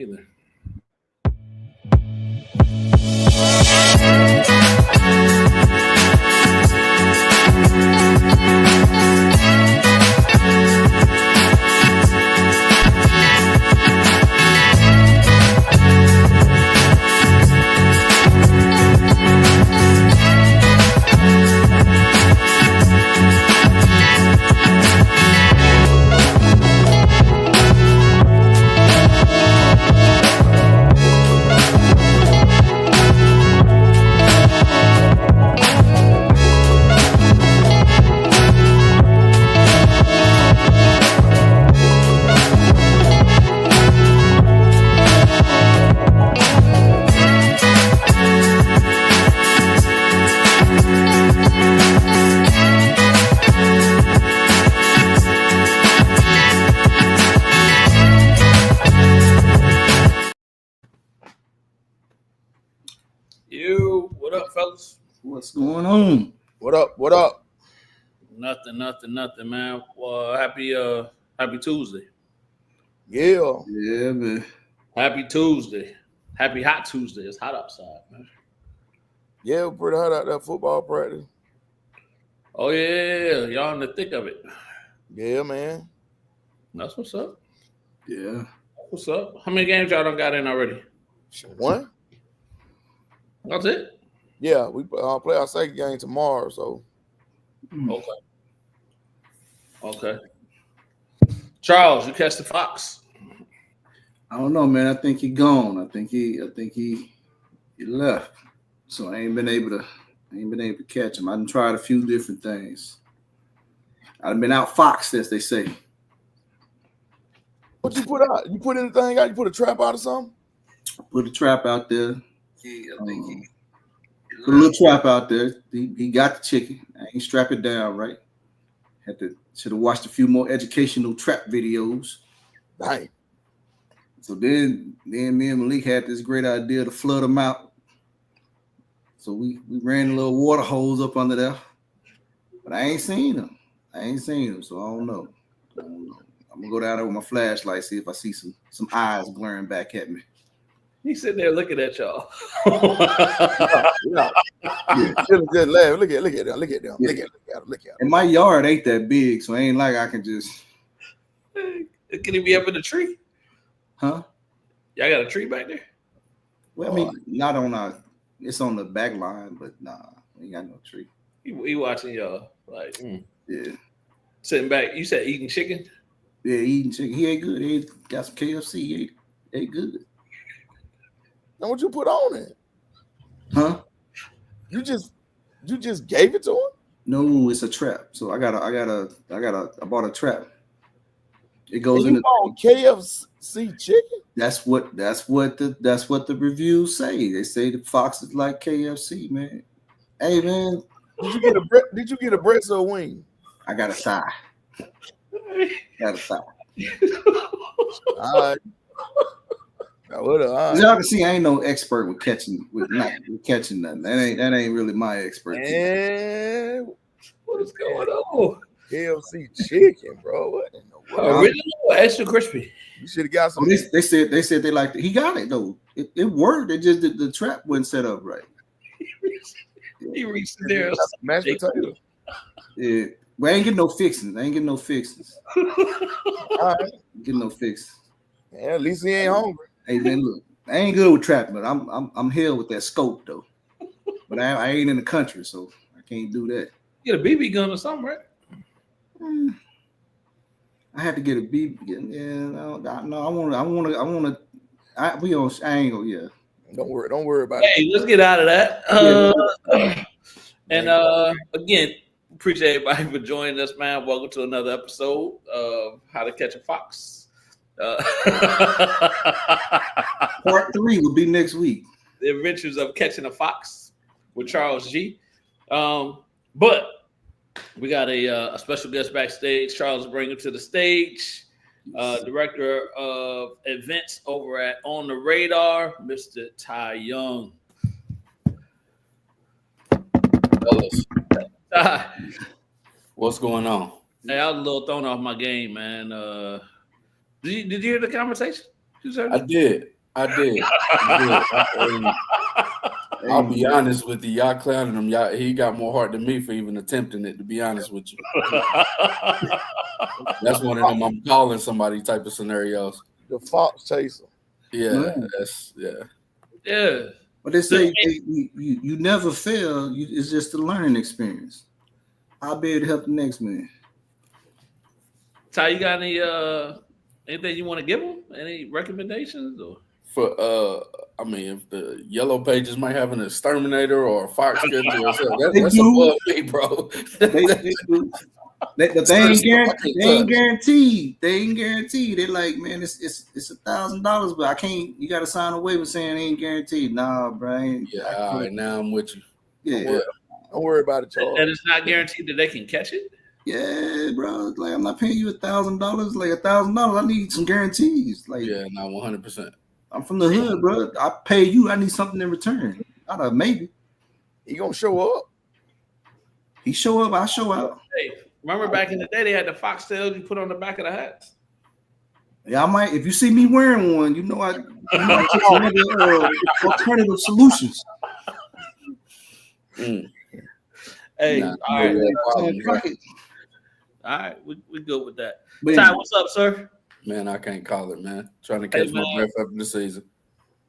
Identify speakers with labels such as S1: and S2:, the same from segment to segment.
S1: either. You, what up, fellas?
S2: What's going on?
S3: What up? What up?
S1: Nothing, man. Happy Tuesday.
S3: Yeah.
S2: Yeah, man.
S1: Happy Tuesday. Happy hot Tuesday. It's hot outside, man.
S3: Yeah, we're pretty hot out there football practice.
S1: Oh yeah, y'all in the thick of it.
S3: Yeah, man.
S1: That's what's up.
S2: Yeah.
S1: What's up? How many games y'all done got in already?
S3: One?
S1: That's it?
S3: Yeah, we play our second game tomorrow, so.
S1: Okay. Charles, you catch the Fox?
S2: I don't know, man. I think he gone. I think he left. So I ain't been able to catch him. I done tried a few different things. I've been out foxed, as they say.
S3: What you put out? You put anything out? You put a trap out or something?
S2: Put a trap out there. I think he put a little trap out there. He got the chicken. I ain't strap it down right. Should have watched a few more educational trap videos.
S3: Dang.
S2: So then me and Malik had this great idea to flood them out. So we ran a little water hose up under there. But I ain't seen them. So I don't know. I'm gonna go down there with my flashlight, see if I see some eyes glaring back at me.
S1: He's sitting there looking at y'all.
S3: Yeah. Just laugh. Look at them.
S2: Yeah.
S3: Look at them.
S2: And my yard ain't that big, so it ain't like I can just.
S1: Can he be up in the tree?
S2: Huh?
S1: Y'all got a tree back there?
S2: Well, I mean, not on our. It's on the back line, but nah, we ain't got no tree.
S1: He watching y'all like
S2: Yeah.
S1: Sitting back. You said eating chicken?
S2: Yeah, eating chicken. He ate good. He got some KFC. He ate good.
S3: Now what you put on it?
S2: Huh?
S3: You just gave it to him?
S2: No, it's a trap. So I bought a trap. It goes in
S3: the KFC chicken.
S2: That's what the reviews say. They say the Fox is like KFC, man. Hey, man,
S3: did you get a breast or a wing?
S2: I got a thigh.
S3: All right.
S2: As y'all can see, I ain't no expert with catching nothing. That ain't really my expertise.
S3: Man,
S1: what is going on?
S3: KFC chicken, bro. What in the world?
S1: Original or extra crispy?
S3: You should have got some.
S2: They said they liked it. He got it though. It worked. It just the trap wasn't set up right.
S1: He reached there.
S3: Mashed potato.
S2: Yeah. We ain't getting no fixings. All right. Getting no fixings.
S3: Yeah, at least he ain't hungry.
S2: Hey man, look, I ain't good with trapping, but I'm hell with that scope though. But I ain't in the country, so I can't do that.
S1: Get a BB gun or something, right?
S2: I had to get a BB gun. Yeah, no, I ain't gonna. Yeah.
S3: Don't worry about it.
S1: Hey, let's get out of that. Again, appreciate everybody for joining us, man. Welcome to another episode of How to Catch a Fox.
S2: Part 3 will be next week.
S1: The Adventures of Catching a Fox with Charles G. But we got a special guest backstage. Charles bring him to the stage. Director of events over at On the Radar, Mr. Ty Young.
S4: Ty, what's going on?
S1: Hey, I was a little thrown off my game, man. Did you hear the conversation? deserve
S4: I
S1: it.
S4: did. I'll be honest with you. Y'all clowning him. He got more heart than me for even attempting it, to be honest with you. That's one of them I'm calling somebody type of scenarios.
S3: The fox chaser.
S4: Yeah,
S2: Man.
S1: Yeah.
S2: But they
S1: So,
S2: say you never fail. It's just a learning experience. I'll be able to help the next man.
S1: Ty, you got any anything you want to give them? Any recommendations? Or
S4: I mean, if the yellow pages might have an exterminator or a fox catcher or something,
S2: They
S4: that's
S2: do.
S4: above me, bro.
S2: They do. But they ain't guaranteed. They ain't guaranteed. They're like, man, it's $1,000, but I can't. You got to sign a waiver saying it ain't guaranteed. Nah, bro.
S4: Yeah, all right, now I'm with you.
S2: Yeah,
S3: Don't worry about it, Charles.
S1: and it's not guaranteed that they can catch it.
S2: yeah, bro. Like I'm not paying you $1,000. Like $1,000, I need some guarantees. Like
S4: Yeah, no, 100%.
S2: I'm from the hood, bro. I pay you. I need something in return. Not a maybe.
S3: He gonna show up.
S2: He show up, I show out.
S1: Hey, remember back in the day they had the foxtails you put on the back of the hats.
S2: Yeah, I might. If you see me wearing one, you know I alternative solutions.
S1: Hey,
S4: Nah,
S1: all right,
S2: All
S1: all right, we good with that.
S2: But
S1: Ty, what's up, sir?
S4: Man, I can't call it, man. Trying to catch my breath after the season.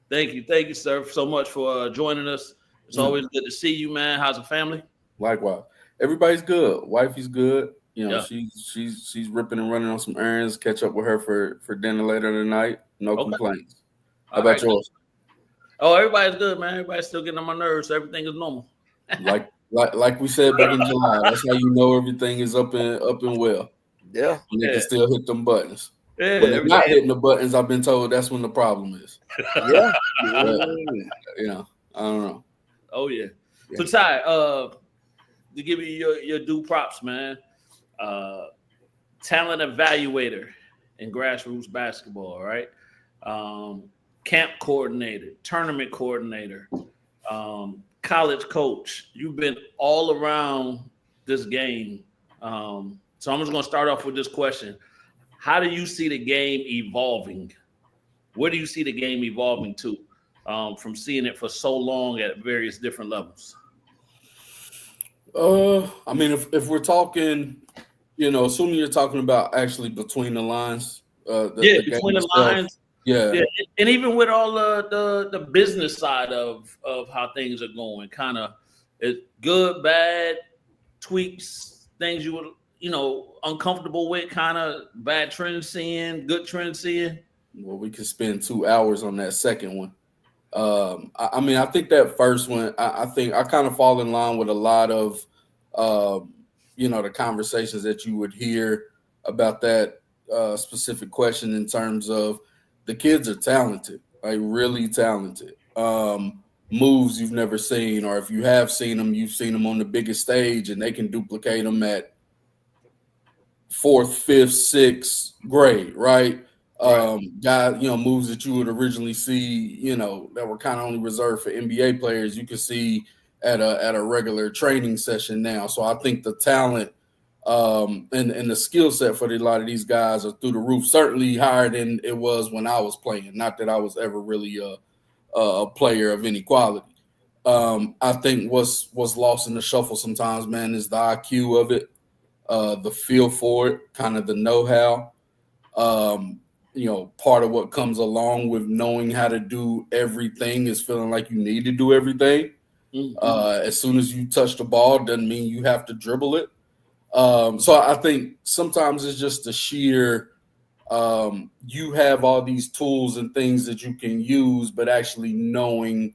S1: Thank you, sir, so much for joining us. It's always good to see you, man. How's the family?
S4: Likewise, everybody's good. Wifey's good. You know,
S1: Yeah.
S4: she's ripping and running on some errands. Catch up with her for dinner later tonight. No complaints. How
S1: All
S4: about
S1: right.
S4: yours?
S1: Oh, everybody's good, man. Everybody's still getting on my nerves. So everything is normal.
S4: Like we said back in July. That's how you know everything is up and well.
S3: Yeah.
S4: And they can still hit them buttons.
S1: Yeah,
S4: When they're not hitting the buttons, I've been told that's when the problem is.
S3: Yeah.
S4: You know, I don't know.
S1: Oh yeah. So Ty, to give you your due props, man. Talent evaluator in grassroots basketball, right? Camp coordinator, tournament coordinator, college coach. You've been all around this game. So I'm just going to start off with this question. How do you see the game evolving? Where do you see the game evolving to from seeing it for so long at various different levels?
S4: I mean, if we're talking, assuming you're talking about actually between the lines,
S1: between the lines.
S4: Yeah,
S1: and even with all the business side of how things are going, kind of it's good, bad, tweaks, things you were uncomfortable with, kind of bad trends seeing, good trends seeing.
S4: Well, we could spend 2 hours on that second one. I mean, I think that first one, I think I kind of fall in line with a lot of, the conversations that you would hear about that specific question in terms of the kids are talented, like really talented. Moves you've never seen, or if you have seen them, you've seen them on the biggest stage, and they can duplicate them at 4th, 5th, 6th grade, right? Moves that you would originally see, that were kind of only reserved for NBA players, you can see at a regular training session now. So I think the talent and the skill set for a lot of these guys are through the roof, certainly higher than it was when I was playing. Not that I was ever really a player of any quality. I think what's lost in the shuffle sometimes, man, is the IQ of it, the feel for it, kind of the know-how. Part of what comes along with knowing how to do everything is feeling like you need to do everything. As soon as you touch the ball, doesn't mean you have to dribble it. So I think sometimes it's just the sheer you have all these tools and things that you can use, but actually knowing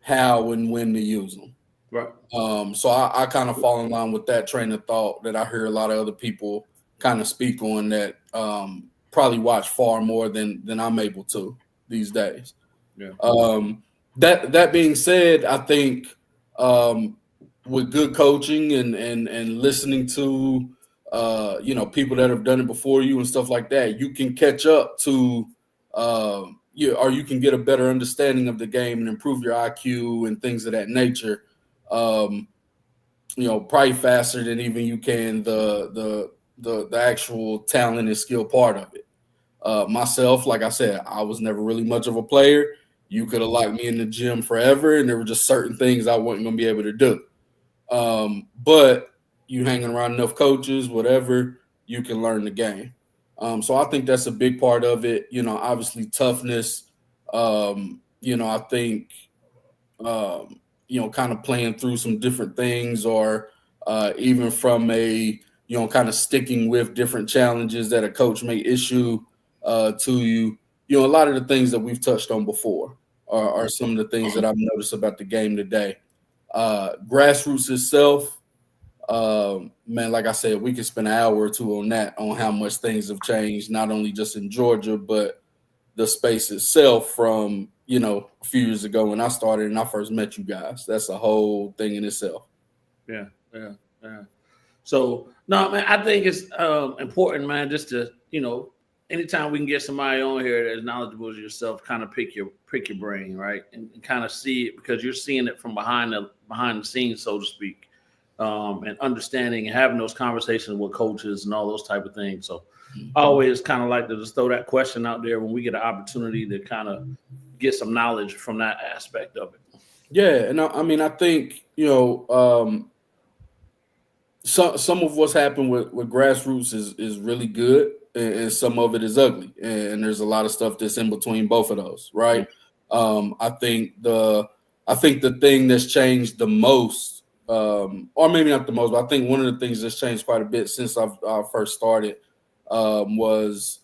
S4: how and when to use them.
S1: Right.
S4: So I kind of fall in line with that train of thought that I hear a lot of other people kind of speak on that probably watch far more than I'm able to these days.
S1: Yeah.
S4: That being said, I think with good coaching and listening to people that have done it before you and stuff like that, you can catch up to or you can get a better understanding of the game and improve your IQ and things of that nature. Probably faster than even you can the actual talent and skill part of it. Myself, like I said, I was never really much of a player. You could have locked me in the gym forever, and there were just certain things I wasn't going to be able to do. But you hanging around enough coaches, whatever, you can learn the game. So I think that's a big part of it. Obviously toughness. I think kind of playing through some different things, or even from a kind of sticking with different challenges that a coach may issue to you. A lot of the things that we've touched on before are some of the things that I've noticed about the game today. Grassroots itself, man, like I said, we could spend an hour or two on that, on how much things have changed, not only just in Georgia, but the space itself from, a few years ago when I started and I first met you guys. That's a whole thing in itself.
S1: Yeah. So, no, man, I think it's important, man, just to, anytime we can get somebody on here that's knowledgeable as yourself, kind of pick your brain, right, and kind of see it, because you're seeing it from behind the scenes, so to speak, and understanding and having those conversations with coaches and all those type of things. So, I always kind of like to just throw that question out there when we get an opportunity to kind of get some knowledge from that aspect of it.
S4: Yeah, and I think some of what's happened with grassroots is really good, and some of it is ugly, and there's a lot of stuff that's in between both of those, right? I think the thing that's changed the most, or maybe not the most, but I think one of the things that's changed quite a bit since I first started was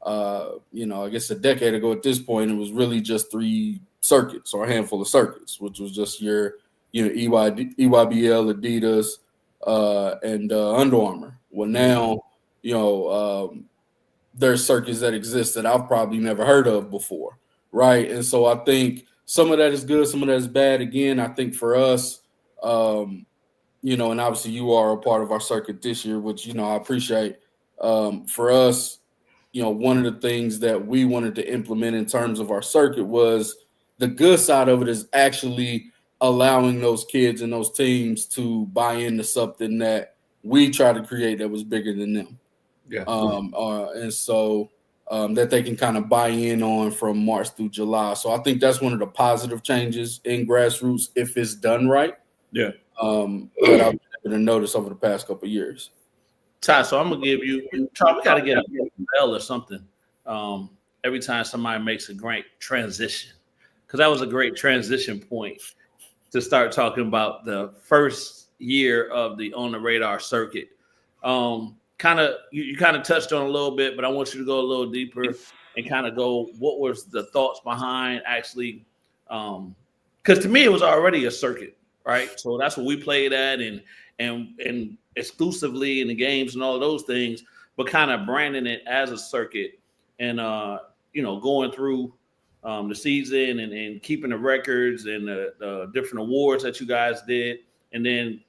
S4: I guess a decade ago at this point, it was really just 3 circuits or a handful of circuits, which was just your EYBL, Adidas, and Under Armour. Well, now there's circuits that exist that I've probably never heard of before, right? And so I think some of that is good, some of that is bad. Again, I think for us, and obviously you are a part of our circuit this year, which I appreciate. For us, one of the things that we wanted to implement in terms of our circuit was the good side of it is actually allowing those kids and those teams to buy into something that we try to create that was bigger than them.
S1: Yeah.
S4: And so that they can kind of buy in on from March through July. So I think that's one of the positive changes in grassroots if it's done right.
S1: Yeah.
S4: That I've been able to notice over the past couple of years.
S1: Ty, so I'm gonna give you. Ty, we gotta get a bell or something every time somebody makes a great transition, because that was a great transition point to start talking about the first year of the On the Radar circuit. You kind of touched on a little bit, but I want you to go a little deeper and kind of go, what was the thoughts behind actually? Because to me, it was already a circuit, right? So that's what we played at, and exclusively in the games and all of those things, but kind of branding it as a circuit, and going through the season and keeping the records and the different awards that you guys did, and then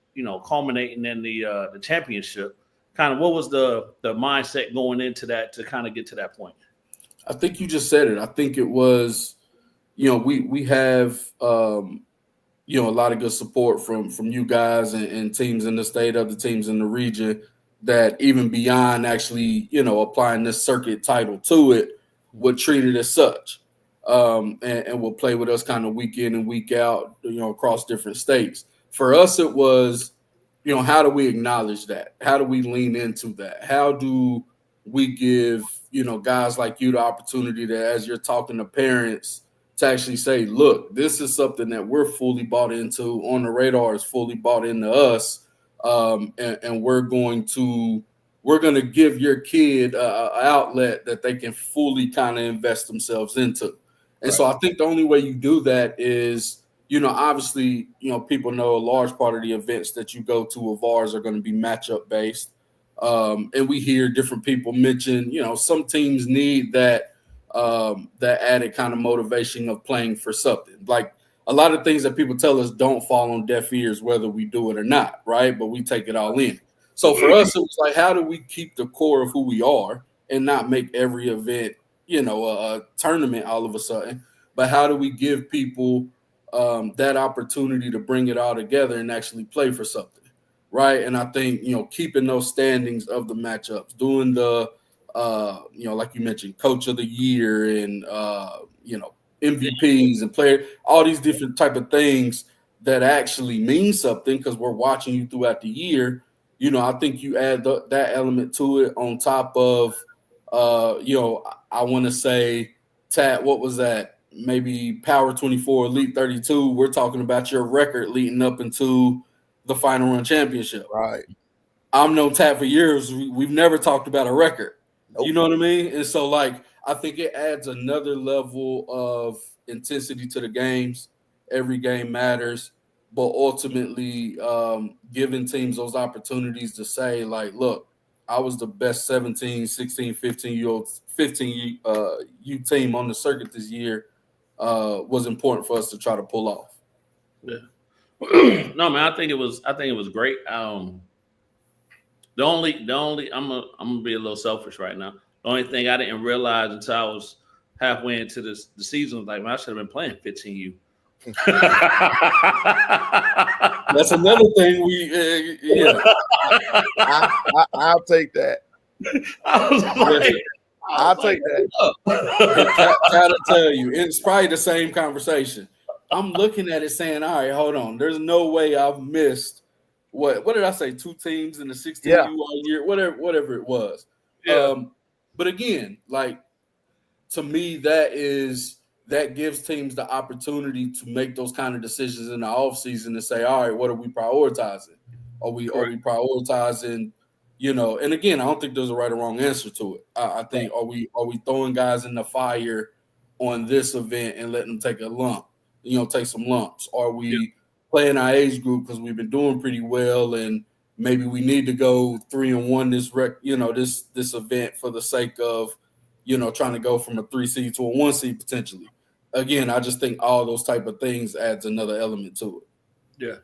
S1: culminating in the championship. Kind of what was the mindset going into that to kind of get to that point?
S4: I think you just said it. I think it was, we have a lot of good support from you guys and teams in the state, other teams in the region, that even beyond actually applying this circuit title to it, would treat it as such, and will play with us kind of week in and week out, across different states. For us, it was, how do we acknowledge that? How do we lean into that? How do we give, guys like you the opportunity to, as you're talking to parents, to actually say, look, this is something that we're fully bought into. On the Radar is fully bought into us. And we're going to give your kid an outlet that they can fully kind of invest themselves into. And so I think the only way you do that is, obviously, people know a large part of the events that you go to of ours are going to be matchup based. And we hear different people mention, some teams need that added kind of motivation of playing for something. Like a lot of things that people tell us don't fall on deaf ears, whether we do it or not, right? But we take it all in. So for us, it was like, how do we keep the core of who we are and not make every event, a tournament all of a sudden? But how do we give people that opportunity to bring it all together and actually play for something, right? And I think, keeping those standings of the matchups, doing the like you mentioned, coach of the year and MVPs and player, all these different type of things that actually mean something because we're watching you throughout the year. I think you add that element to it on top of, I want to say, Tat, what was that? Maybe Power 24, Elite 32. We're talking about your record leading up into the Final Run Championship.
S3: Right.
S4: I've known Tat for years. We've never talked about a record.
S3: Nope.
S4: You know what I mean? And so, I think it adds another level of intensity to the games. Every game matters, but ultimately giving teams those opportunities to say, look, I was the best 17, 16, 15 U team on the circuit this year was important for us to try to pull off.
S1: Yeah. No, man, I think it was great. The only I'm gonna be a little selfish right now. The only thing I didn't realize until I was halfway into the season was man, I should have been playing 15U.
S4: That's another thing
S3: I'll take that. I'll take that.
S4: Gotta tell you, it's probably the same conversation. I'm looking at it saying, all right, hold on. There's no way I've missed what did I say? 2 teams in the 16U all year, whatever it was.
S1: Yeah.
S4: But again, to me, that gives teams the opportunity to make those kind of decisions in the offseason and say, all right, what are we prioritizing? Are we prioritizing, and again, I don't think there's a right or wrong answer to it. I think are we throwing guys in the fire on this event and letting them take a lump, take some lumps? Are we playing our age group because we've been doing pretty well and maybe we need to go 3-1 this event for the sake of, trying to go from a 3 seed to a 1 seed potentially. Again, I just think all those type of things adds another element to it.
S1: Yeah.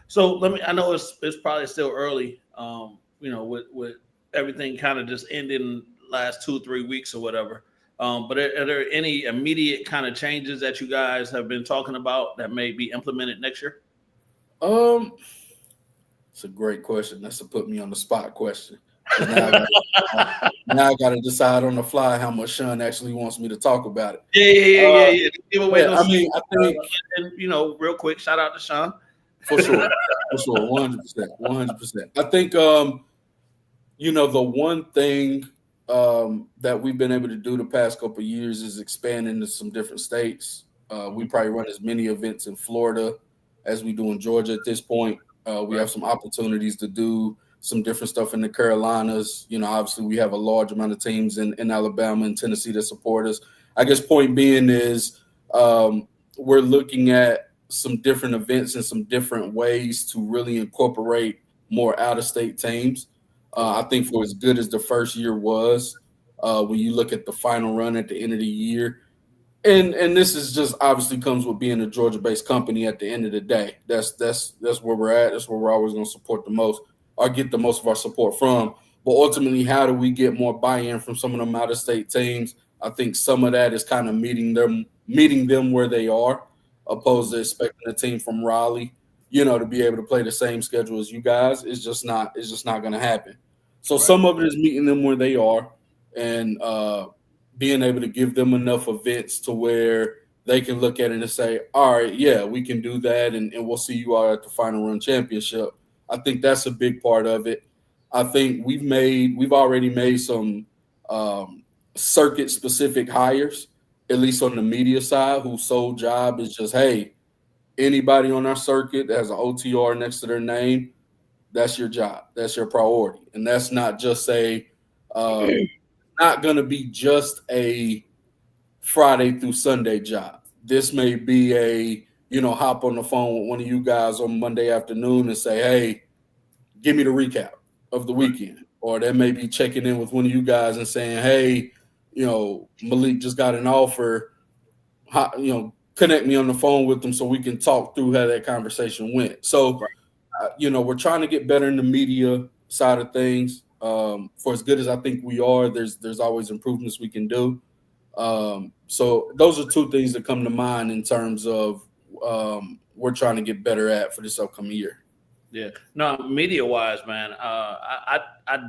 S1: So I know it's probably still early, with everything kind of just ending last 2-3 weeks or whatever. But are there any immediate kind of changes that you guys have been talking about that may be implemented next year?
S4: It's a great question. That's a put me on the spot question. Now I got to decide on the fly how much Sean actually wants me to talk about it.
S1: Yeah. Give away those.
S4: I mean, I think,
S1: real quick, shout out to Sean.
S4: For sure, 100%. I think, the one thing that we've been able to do the past couple of years is expand into some different states. We probably run as many events in Florida as we do in Georgia at this point. We have some opportunities to do some different stuff in the Carolinas. Obviously we have a large amount of teams in Alabama and Tennessee that support us. I guess point being is we're looking at some different events and some different ways to really incorporate more out-of-state teams. I think for as good as the first year was, when you look at the final run at the end of the year, and this is just obviously comes with being a Georgia-based company at the end of the day. That's where we're at. That's where we're always going to support the most or get the most of our support from. But ultimately, how do we get more buy-in from some of them out-of-state teams? I think some of that is kind of meeting them where they are, opposed to expecting a team from Raleigh, to be able to play the same schedule as you guys. It's just not going to happen. So some of it is meeting them where they are and being able to give them enough events to where they can look at it and say, all right, yeah, we can do that, and we'll see you all at the Final Run Championship. I think that's a big part of it. I think we've already made some circuit-specific hires, at least on the media side, whose sole job is just, hey, anybody on our circuit that has an OTR next to their name, that's your job. That's your priority. And that's not just not going to be just a Friday through Sunday job. This may be a, hop on the phone with one of you guys on Monday afternoon and say, hey, give me the recap of the weekend. Or they may be checking in with one of you guys and saying, hey, Malik just got an offer, connect me on the phone with them so we can talk through how that conversation went. So, we're trying to get better in the media side of things. For as good as I think we are, there's always improvements we can do. So those are 2 things that come to mind in terms of we're trying to get better at for this upcoming year.
S1: Yeah. No, media wise, man. I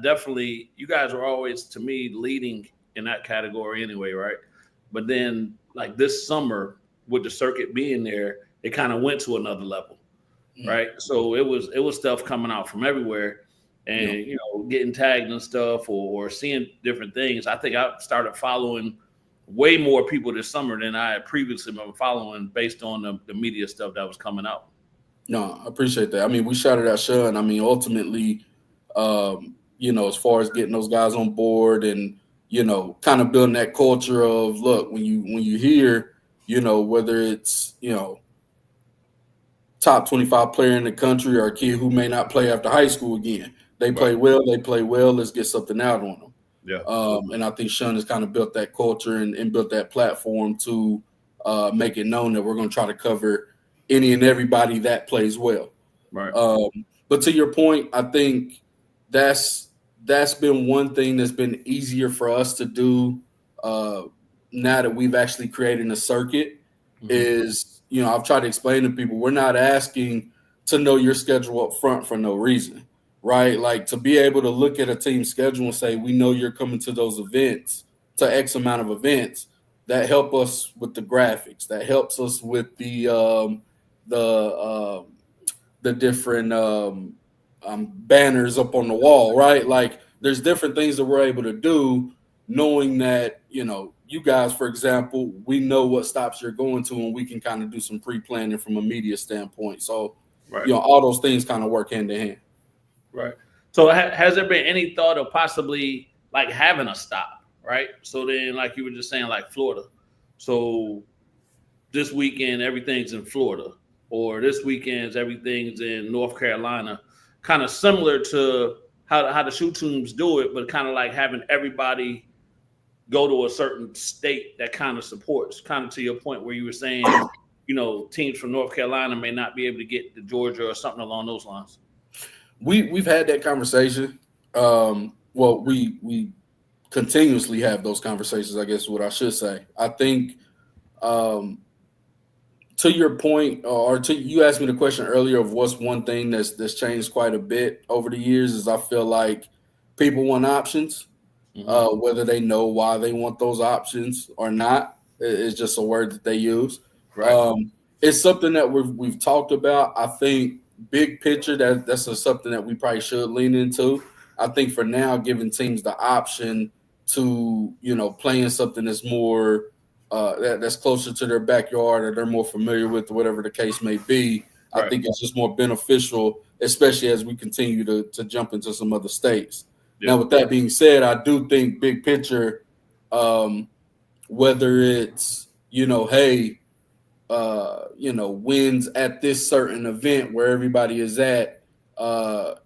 S1: definitely. You guys are always to me leading in that category anyway, right? But then like this summer with the circuit being there, it kind of went to another level,
S4: Mm.
S1: right? So it was stuff coming out from everywhere,
S4: Yeah.
S1: and getting tagged and stuff or seeing different things. I think I started following way more people this summer than I had previously been following based on the media stuff that was coming out.
S4: No, I appreciate that. I mean, we shouted out Sean. I mean, ultimately, as far as getting those guys on board and kind of building that culture of look when you hear, whether it's top 25 player in the country or a kid who may not play after high school again, they play
S1: Right.
S4: well, they play well. Let's get something out on them.
S1: Yeah.
S4: And I think Sean has kind of built that culture and built that platform to make it known that we're going to try to cover any and everybody that plays well.
S1: Right.
S4: But to your point, I think that's been one thing that's been easier for us to do now that we've actually created a circuit.
S1: Mhm.
S4: Is I've tried to explain to people we're not asking to know your schedule up front for no reason, right? Like to be able to look at a team schedule and say we know you're coming to those events, to X amount of events. That help us with the graphics. That helps us with the different banners up on the wall, right? Like there's different things that we're able to do, knowing that you guys, for example, we know what stops you're going to, and we can kind of do some pre-planning from a media standpoint. So
S1: Right.
S4: all those things kind of work hand in hand.
S1: Right. So has there been any thought of possibly like having a stop, right? So then, like you were just saying, like Florida. So this weekend everything's in Florida, or this weekend's everything's in North Carolina. Kind of similar to how the shoe teams do it, but kind of like having everybody go to a certain state that kind of supports. Kind of to your point where you were saying, teams from North Carolina may not be able to get to Georgia or something along those lines.
S4: We've had that conversation. Well, we continuously have those conversations, I guess is what I should say. I think to your point, or to you asked me the question earlier of what's one thing that's changed quite a bit over the years is I feel like people want options, whether they know why they want those options or not. It's just a word that they use.
S1: Right.
S4: It's something that we've talked about. I think big picture that's something that we probably should lean into. I think for now, giving teams the option to playing something that's more that's closer to their backyard or they're more familiar with, whatever the case may be. I
S1: Right.
S4: think it's just more beneficial, especially as we continue to jump into some other states.
S1: Yeah.
S4: Now, with that being said, I do think big picture, whether it's hey, wins at this certain event where everybody is at,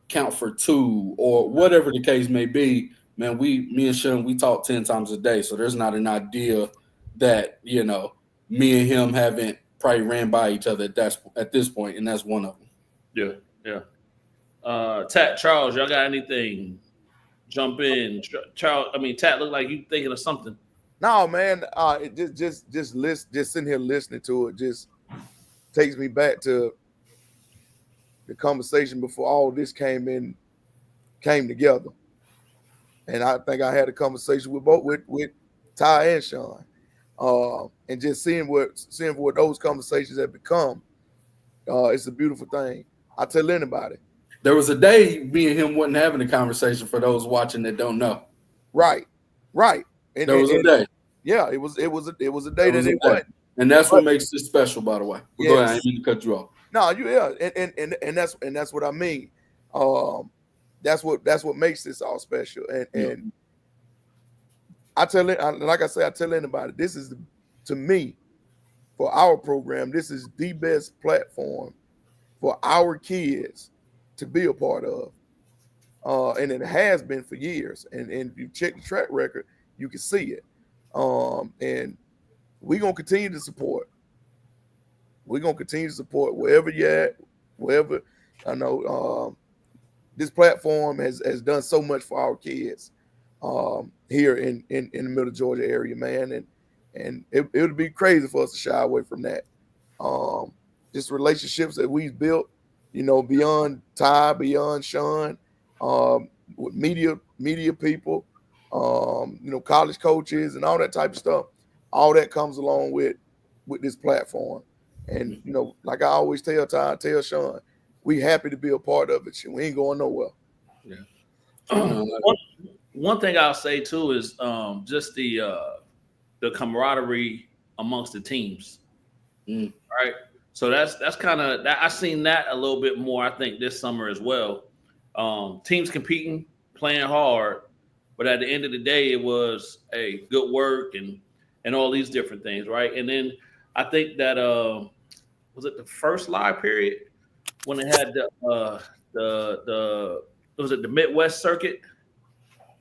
S4: count for two or whatever the case may be. Man, me and Sean, we talk 10 times a day, so there's not an idea that me and him haven't probably ran by each other at this point, and that's one of them.
S1: Yeah. Yeah. Charles, y'all got anything? Jump in, Charles. I mean, Tat, look like you thinking of something.
S3: No, man. It just sitting here listening to it just takes me back to the conversation before all this came together. And I think I had a conversation with Ty and Sean, and just seeing what those conversations have become. It's a beautiful thing. I tell anybody.
S4: There was a day me and him wasn't having a conversation for those watching that don't know.
S3: Right. And,
S4: there was a day.
S3: Yeah, it was a day that it wasn't.
S4: And that's what makes this special, by the way. Yes. Go ahead, I didn't mean to cut you off.
S3: No, and that's what I mean. That's what makes this all special. And I tell it, like I say, I tell anybody, this is to me, for our program, this is the best platform for our kids to be a part of. And it has been for years. And if you check the track record, you can see it. And we're gonna continue to support. We're gonna continue to support wherever you're at, wherever. I know this platform has done so much for our kids here in the middle of Georgia area, man. And it would be crazy for us to shy away from that. Just relationships that we've built beyond Ty, beyond Sean, with media people, college coaches and all that type of stuff. All that comes along with this platform. And like I always tell Ty, tell Sean, we happy to be a part of it. We ain't going nowhere.
S1: Yeah. One thing I'll say too is just the camaraderie amongst the teams. Right. So that's kind of that. I've seen that a little bit more, I think, this summer as well. Teams competing, playing hard, but at the end of the day, it was good work and all these different things, right? And then I think that was it the first live period when they had the Midwest circuit?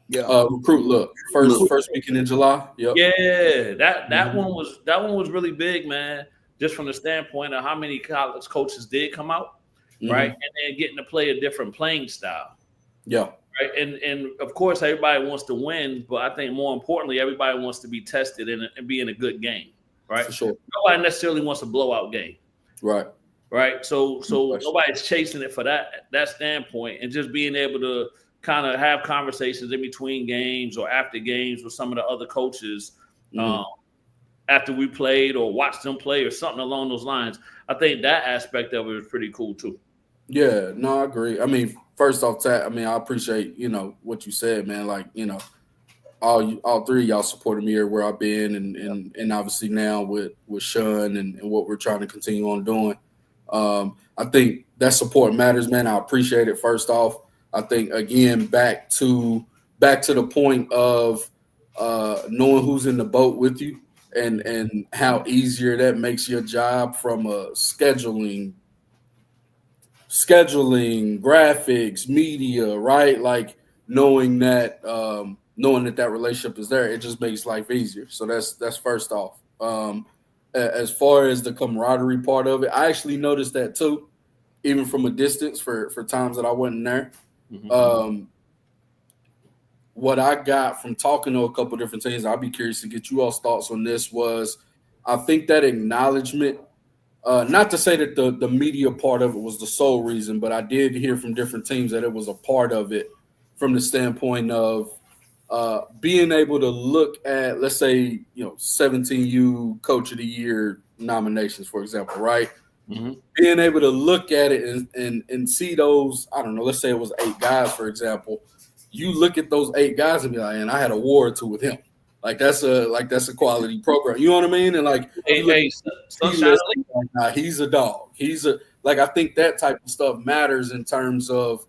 S3: Yeah,
S4: Recruit look first weekend in July. Yep.
S1: Yeah, that one was really big, man. Just from the standpoint of how many college coaches did come out, right, and then getting to play a different playing style.
S4: Yeah.
S1: Right, and of course everybody wants to win, but I think more importantly, everybody wants to be tested and be in a good game, right?
S4: For sure.
S1: Nobody necessarily wants a blowout game,
S4: right?
S1: So nobody's chasing it for that standpoint, and just being able to kind of have conversations in between games or after games with some of the other coaches after we played or watched them play or something along those lines. I think that aspect of it was pretty cool too.
S4: Yeah, no, I agree. I mean, first off, I appreciate, what you said, man. Like, all three of y'all supported me where I've been and obviously now with Sean and what we're trying to continue on doing. I think that support matters, man. I appreciate it. First off, I think, again, back to the point of knowing who's in the boat with you and how easier that makes your job from a scheduling, graphics, media, right? Like knowing that relationship is there, it just makes life easier. So that's first off. As far as the camaraderie part of it, I actually noticed that too, even from a distance for times that I wasn't there. What I got from talking to a couple different teams, I'll be curious to get you all's thoughts on this, was I think that acknowledgement, not to say that the media part of it was the sole reason, but I did hear from different teams that it was a part of it from the standpoint of being able to look at, let's say, 17U Coach of the Year nominations, for example, right? Being able to look at it and see those, I don't know, let's say it was 8 guys, for example. You look at those 8 guys and be like, and I had a war or two with him. Like that's a quality program. You know what I mean? And like, he's a dog. I think that type of stuff matters in terms of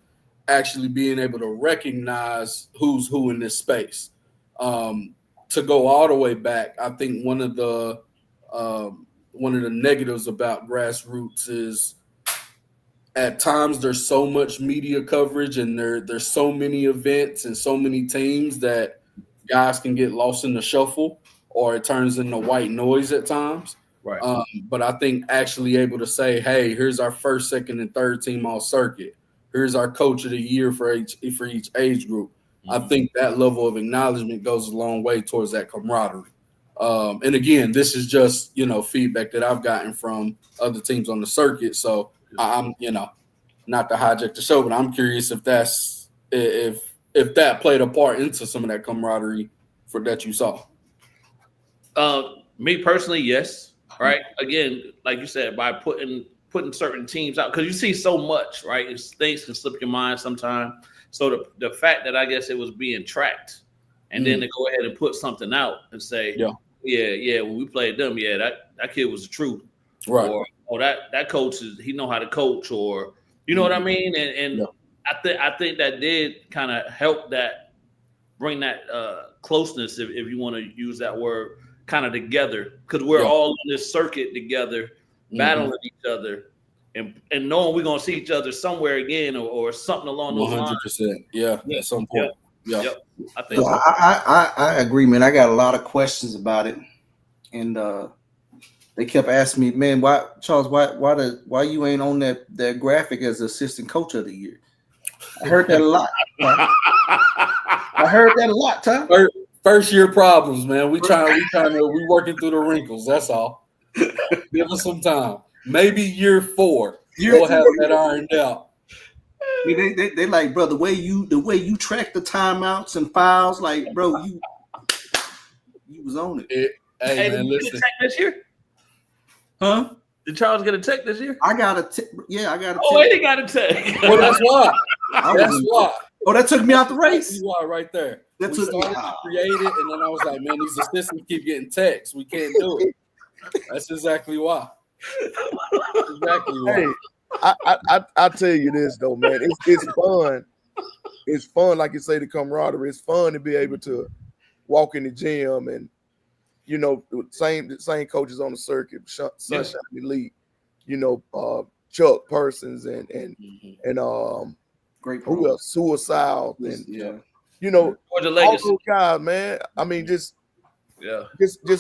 S4: actually being able to recognize who's who in this space. To go all the way back, I think one of the negatives about grassroots is at times there's so much media coverage and there's so many events and so many teams that guys can get lost in the shuffle, or it turns into white noise at times.
S1: Right.
S4: But I think actually able to say, hey, here's our first, second, and third team all circuit. Here's our coach of the year for each age group. I think that level of acknowledgement goes a long way towards that camaraderie. And again, this is just, feedback that I've gotten from other teams on the circuit. So I'm, not to hijack the show, but I'm curious if that played a part into some of that camaraderie that you saw.
S1: Me personally, yes. Right. Again, like you said, by putting certain teams out, because you see so much, right? Things can slip your mind sometimes. So the fact that I guess it was being tracked, and then to go ahead and put something out and say, when we played them, that kid was the truth,
S4: right?
S1: Or that coach he know how to coach, or you know what I mean? And I think that did kind of help that bring that closeness, if you want to use that word, kind of together, because we're all in this circuit together, battling each other, and knowing we're gonna see each other somewhere again, or something along those lines.
S4: 100%. Yeah, at some point. Yeah.
S1: I think
S2: I agree, man. I got a lot of questions about it, and they kept asking me, man, why you ain't on that graphic as assistant coach of the year? I heard that a lot. I heard that a lot, Tom.
S4: First year problems, man. We working through the wrinkles. That's all. Give us some time. Maybe year 4 You'll have that ironed out.
S2: They like, bro, the way you track the timeouts and fouls, like, bro, you was on it.
S4: Hey man,
S1: did you get a
S4: listen.
S1: tech this year?
S2: Huh?
S1: Did Charles get a tech this year?
S2: I got a tech. Yeah, I got a tech.
S1: Oh, he got a tech.
S4: Well, that's why. That's why.
S2: Oh, that took me out the race.
S4: That's why right there.
S2: That
S4: We
S2: took me
S4: started to
S2: out.
S4: create it, and then I was like, man, these assistants keep getting texts. We can't do it. That's exactly why. Exactly why.
S3: Hey, I tell you this though, man. It's fun. It's fun, like you say, the camaraderie. It's fun to be able to walk in the gym and same coaches on the circuit, Sunshine Elite, Chuck Persons and
S2: Great.
S3: who else? Suicide and
S2: Yeah.
S1: Georgia
S3: all
S1: Legacy.
S3: those guys, man. I mean, just a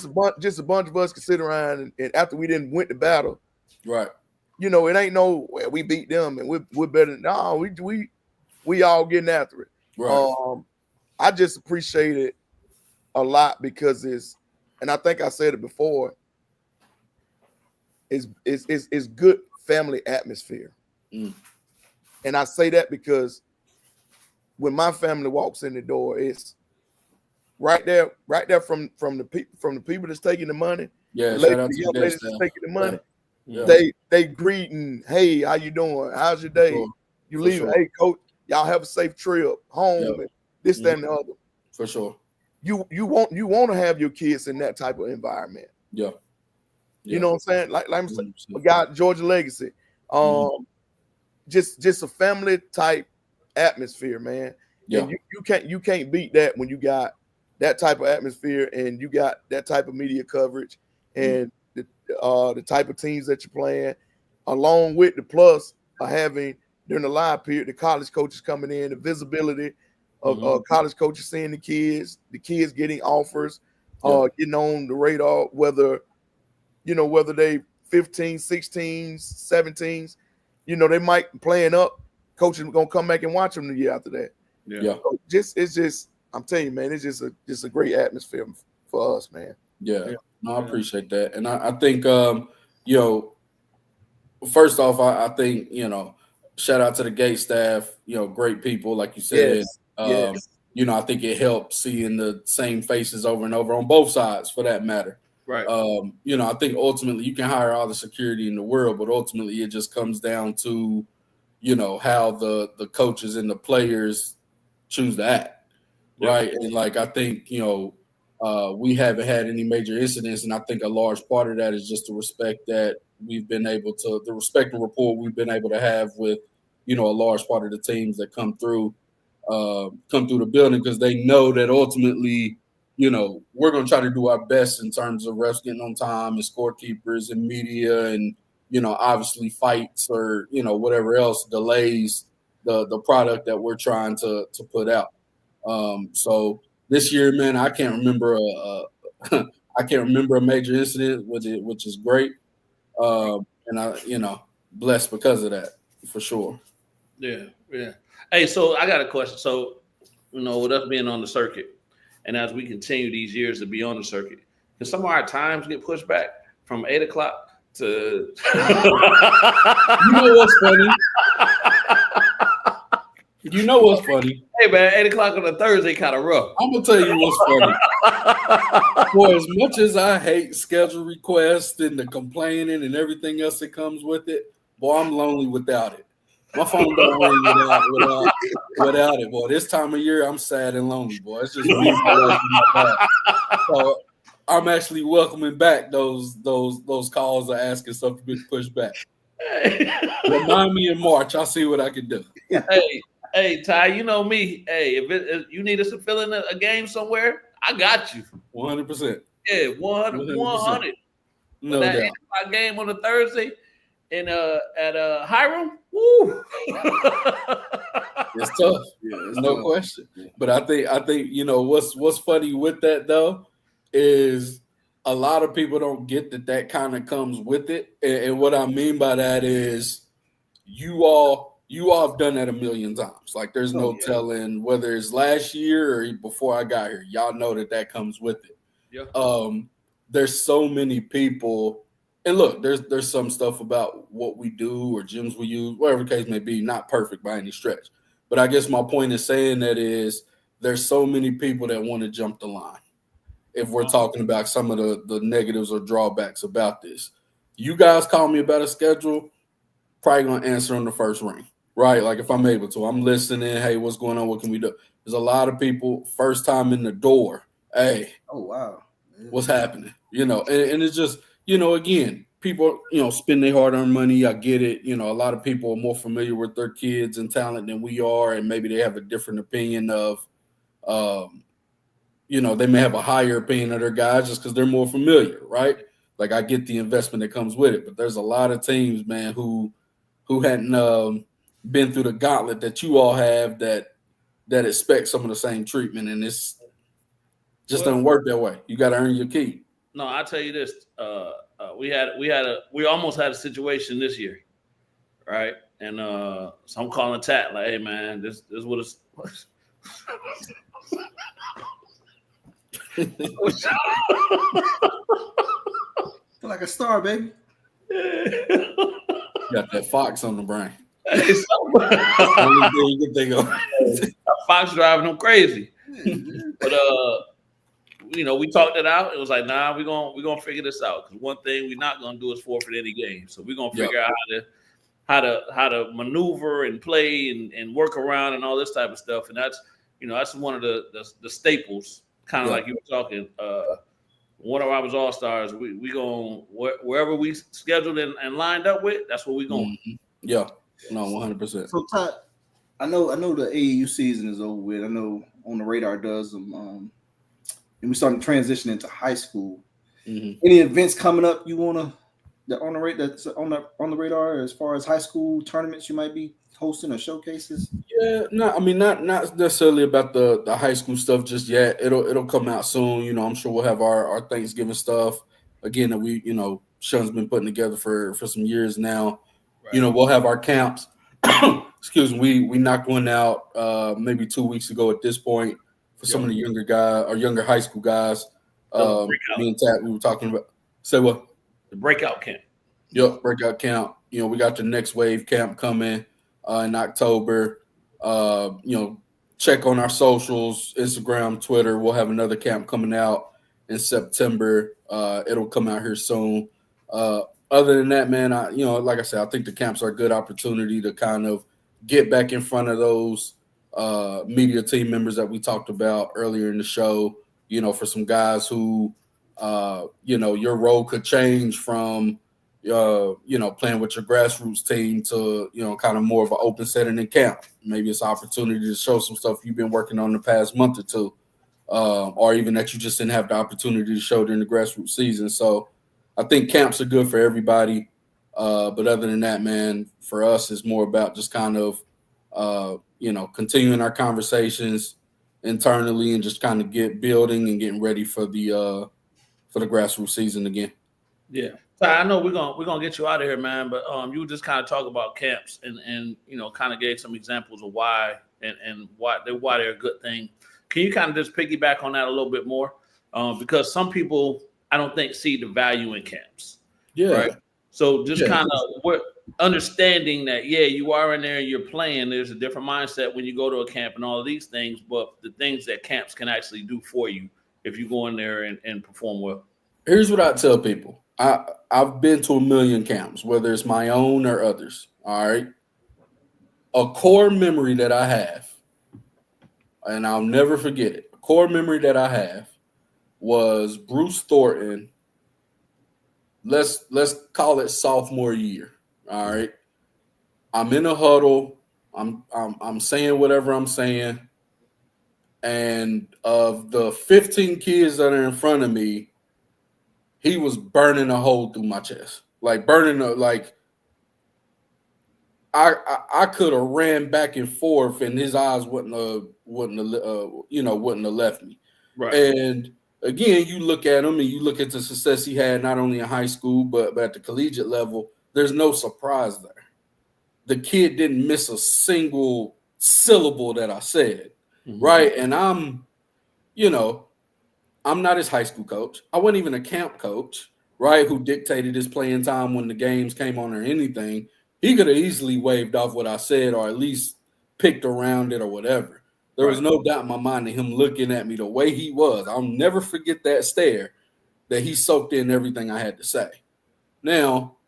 S3: bunch of us could sit around and after we didn't win the battle,
S4: Right.
S3: it ain't no well, we beat them and we're better. No, we all getting after it.
S4: Right.
S3: I just appreciate it a lot because and I think I said it before, it's good family atmosphere.
S4: Mm.
S3: And I say that because when my family walks in the door, it's right there from the people that's taking the money.
S4: Yeah,
S3: the
S4: shout out to
S3: young
S4: the
S3: ladies
S4: staff.
S3: that's taking the money.
S4: Yeah.
S3: They greeting, hey, how you doing? How's your day?
S4: Sure.
S3: You
S4: For
S3: leaving?
S4: sure.
S3: Hey, coach, y'all have a safe trip home.
S4: Yeah.
S3: And this, that, and the other.
S4: For sure.
S3: You want to have your kids in that type of environment.
S4: Yeah.
S3: You know what I'm saying? Like I'm saying,
S4: 100%.
S3: a guy, Georgia Legacy. Just a family type atmosphere, man.
S4: Yeah.
S3: And you can't beat that when you got that type of atmosphere and you got that type of media coverage and the type of teams that you're playing, along with the plus of having during the live period the college coaches coming in, the visibility of college coaches seeing the kids getting offers, getting on the radar, whether they 15, 16s, 17s, they might playing up. Coaches gonna come back and watch them the year after that.
S4: Yeah.
S3: So I'm telling you, man, it's just a great atmosphere for us, man.
S4: Yeah. No, I appreciate that. And I think first off, I think, shout out to the gate staff, great people, like you said.
S3: Yes.
S4: I think it helps seeing the same faces over and over on both sides for that matter.
S1: Right.
S4: I think ultimately you can hire all the security in the world, but ultimately it just comes down to, how the coaches and the players choose to act.
S1: Yeah.
S4: Right. And like, I think, we haven't had any major incidents. And I think a large part of that is just the respect that the respect and rapport we've been able to have with, a large part of the teams that come through the building, because they know that ultimately, we're going to try to do our best in terms of refs getting on time and scorekeepers and media and, obviously fights or, whatever else delays the product that we're trying to put out. So this year, man, I can't remember a major incident, which is great. And I, blessed because of that for sure.
S1: Yeah. Hey, so I got a question. So, with us being on the circuit, and as we continue these years to be on the circuit, can some of our times get pushed back from 8 o'clock to?
S4: You know what's funny?
S1: Hey man, 8 o'clock on a Thursday kind of rough.
S4: I'm gonna tell you what's funny. For as much as I hate schedule requests and the complaining and everything else that comes with it, boy, I'm lonely without it. My phone don't ring without it, boy. This time of year, I'm sad and lonely, boy. It's just me, my wife, and my dog. So I'm actually welcoming back those calls of asking stuff to be pushed back. Remind me in March. I'll see what I can do.
S1: Hey, Ty, you know me. Hey, if you need us to fill in a game somewhere, I got you.
S4: 100%.
S1: Yeah, 100.
S4: No
S1: that
S4: doubt.
S1: 8 o'clock game on a Thursday at Hiram. Woo.
S4: It's tough. There's no question. But I think what's funny with that though is a lot of people don't get that kind of comes with it. And what I mean by that is you all have done that a million times. Like there's no telling whether it's last year or before I got here. Y'all know that comes with it.
S1: Yeah.
S4: There's so many people And look, there's some stuff about what we do or gyms we use, whatever the case may be, not perfect by any stretch. But I guess my point in saying that is there's so many people that want to jump the line. If we're talking about some of the negatives or drawbacks about this, you guys call me about a schedule, probably gonna answer on the first ring, right? Like if I'm able to, I'm listening. Hey, what's going on? What can we do? There's a lot of people first time in the door. Hey,
S2: Oh wow,
S4: what's happening? And it's just, again, people, spend their hard-earned money. I get it. A lot of people are more familiar with their kids and talent than we are, and maybe they have a different opinion of, they may have a higher opinion of their guys just because they're more familiar, right? Like I get the investment that comes with it, but there's a lot of teams, man, who hadn't been through the gauntlet that you all have that expect some of the same treatment, and it's just doesn't work that way. You got to earn your keep.
S1: No, I'll tell you this. We almost had a situation this year, right? And so I'm calling Tat like, hey man, this is what it's
S2: like a star, baby.
S4: Got that fox on the brain.
S1: Hey,
S4: Only thing you can think of.
S1: Fox driving them crazy. But we talked it out. It was like, nah, we're gonna figure this out. Because one thing we're not gonna do is forfeit any game. So we're gonna figure out how to maneuver and play and work around and all this type of stuff. And that's one of the staples, kind of like you were talking. One of our all-stars, we going wherever we scheduled and lined up with, that's where we going.
S4: Mm-hmm. Yeah, no, 100%.
S2: So Todd, I know the AAU season is over with. I know On the Radar does them, and we starting to transition into high school.
S4: Mm-hmm.
S2: Any events coming up you wanna that on the radar that's on the radar as far as high school tournaments you might be hosting or showcases?
S4: Yeah, no, I mean not necessarily about the high school stuff just yet. It'll come out soon. I'm sure we'll have our Thanksgiving stuff again that we Sean's been putting together for some years now. Right. We'll have our camps. Excuse me, we knocked one out maybe 2 weeks ago at this point for some of the younger guys or younger high school guys. Me and Tat, we were talking about. Say what?
S1: The breakout camp.
S4: Yep, breakout camp. We got the next wave camp coming in October. Check on our socials, Instagram, Twitter. We'll have another camp coming out in September. It'll come out here soon. Other than that, man, like I said, I think the camps are a good opportunity to kind of get back in front of those media team members that we talked about earlier in the show. For some guys who, your role could change from, playing with your grassroots team to, kind of more of an open setting in camp. Maybe it's an opportunity to show some stuff you've been working on the past month or two, or even that you just didn't have the opportunity to show during the grassroots season. So I think camps are good for everybody. But other than that, man, for us, it's more about just kind of, continuing our conversations internally and just kind of building and getting ready for the grassroots season again.
S1: Yeah. So I know we're gonna get you out of here, man. But you just kind of talk about camps and kind of gave some examples of why and why they're a good thing. Can you kind of just piggyback on that a little bit more? Because some people I don't think see the value in camps.
S4: Yeah.
S1: Right. So just kind of understanding that, you are in there and you're playing. There's a different mindset when you go to a camp and all of these things, but the things that camps can actually do for you if you go in there and perform well.
S4: Here's what I tell people. I've been to a million camps, whether it's my own or others. All right. A core memory that I have, and I'll never forget it. A core memory that I have was Bruce Thornton. Let's call it sophomore year. All right. I'm in a huddle. I'm saying whatever I'm saying. And of the 15 kids that are in front of me, he was burning a hole through my chest. Like I could have ran back and forth and his eyes wouldn't have left me.
S1: Right.
S4: And again, you look at him and you look at the success he had not only in high school, but at the collegiate level, there's no surprise there. The kid didn't miss a single syllable that I said, right? And I'm not his high school coach. I wasn't even a camp coach, right, who dictated his playing time when the games came on or anything, he could have easily waved off what I said or at least picked around it or whatever. There was no doubt in my mind of him looking at me the way he was. I'll never forget that stare that he soaked in everything I had to say. Now,